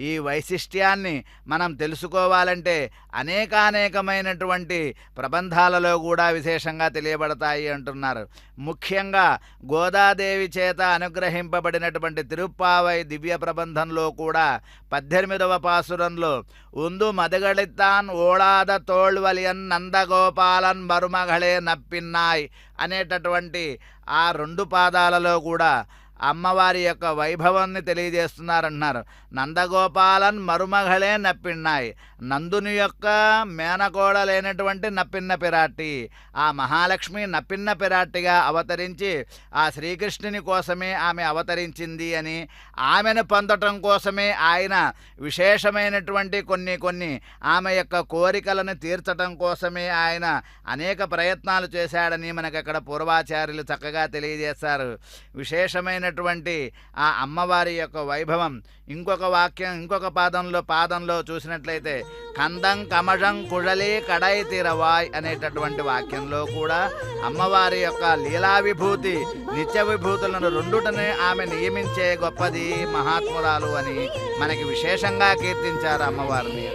ఈ వైశిష్ట్యాన్ని మనం తెలుసుకోవాలంటే అనేకానేకమైనటువంటి ప్రబంధాలలో కూడా విశేషంగా తెలియబడతాయి అంటున్నారు. ముఖ్యంగా గోదాదేవి చేత అనుగ్రహింపబడినటువంటి తిరుప్పావై దివ్య ప్రబంధంలో కూడా 18వ పాసురంలో ఉందు మదగళిత్తాన్ ఓళాద తోళ్వలియన్ నందగోపాలన్ మరుమగళే నప్పిన్నాయ్ అనేటటువంటి ఆ 2 పాదాలలో కూడా అమ్మవారి యొక్క వైభవాన్ని తెలియజేస్తున్నారంటున్నారు. నందగోపాలన్ మరుమగళే నప్పిన్నాయి, నందుని యొక్క మేనకోడలైనటువంటి నప్పిన్న పిరాట్టి, ఆ మహాలక్ష్మి నప్పిన్న పిరాట్టిగా అవతరించి ఆ శ్రీకృష్ణుని కోసమే ఆమె అవతరించింది అని, ఆమెను పొందటం కోసమే ఆయన విశేషమైనటువంటి కొన్ని ఆమె యొక్క కోరికలను తీర్చటం కోసమే ఆయన అనేక ప్రయత్నాలు చేశాడని మనకు అక్కడ పూర్వాచార్యులు చక్కగా తెలియజేశారు. విశేషమైనటువంటి ఆ అమ్మవారి యొక్క వైభవం ఇంకొక పాదంలో చూసినట్లయితే కందం కమజం కుഴలీ కడై తిరవాయ్ అనేటటువంటి వాక్యంలో కూడా అమ్మవారి యొక్క లీలా విభూతి నిత్య విభూతులను రెండుటనే ఆమె నియమించే గొప్పది మహాత్మురాలు అని మనకి విశేషంగా కీర్తించారు అమ్మవారిని.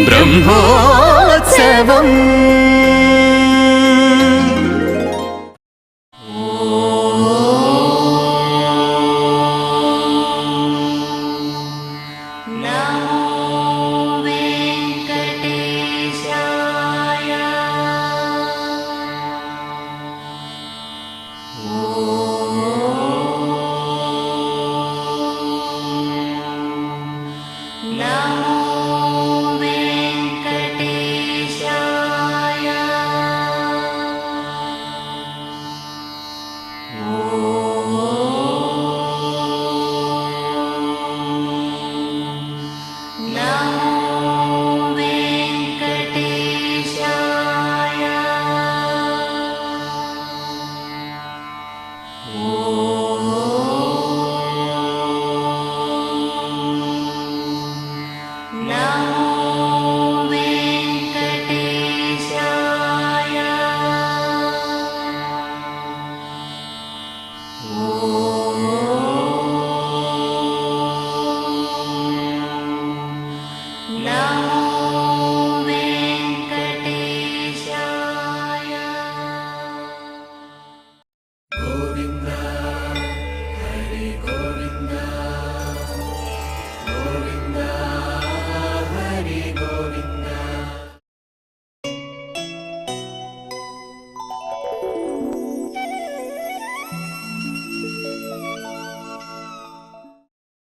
బ్రహ్మోత్సవం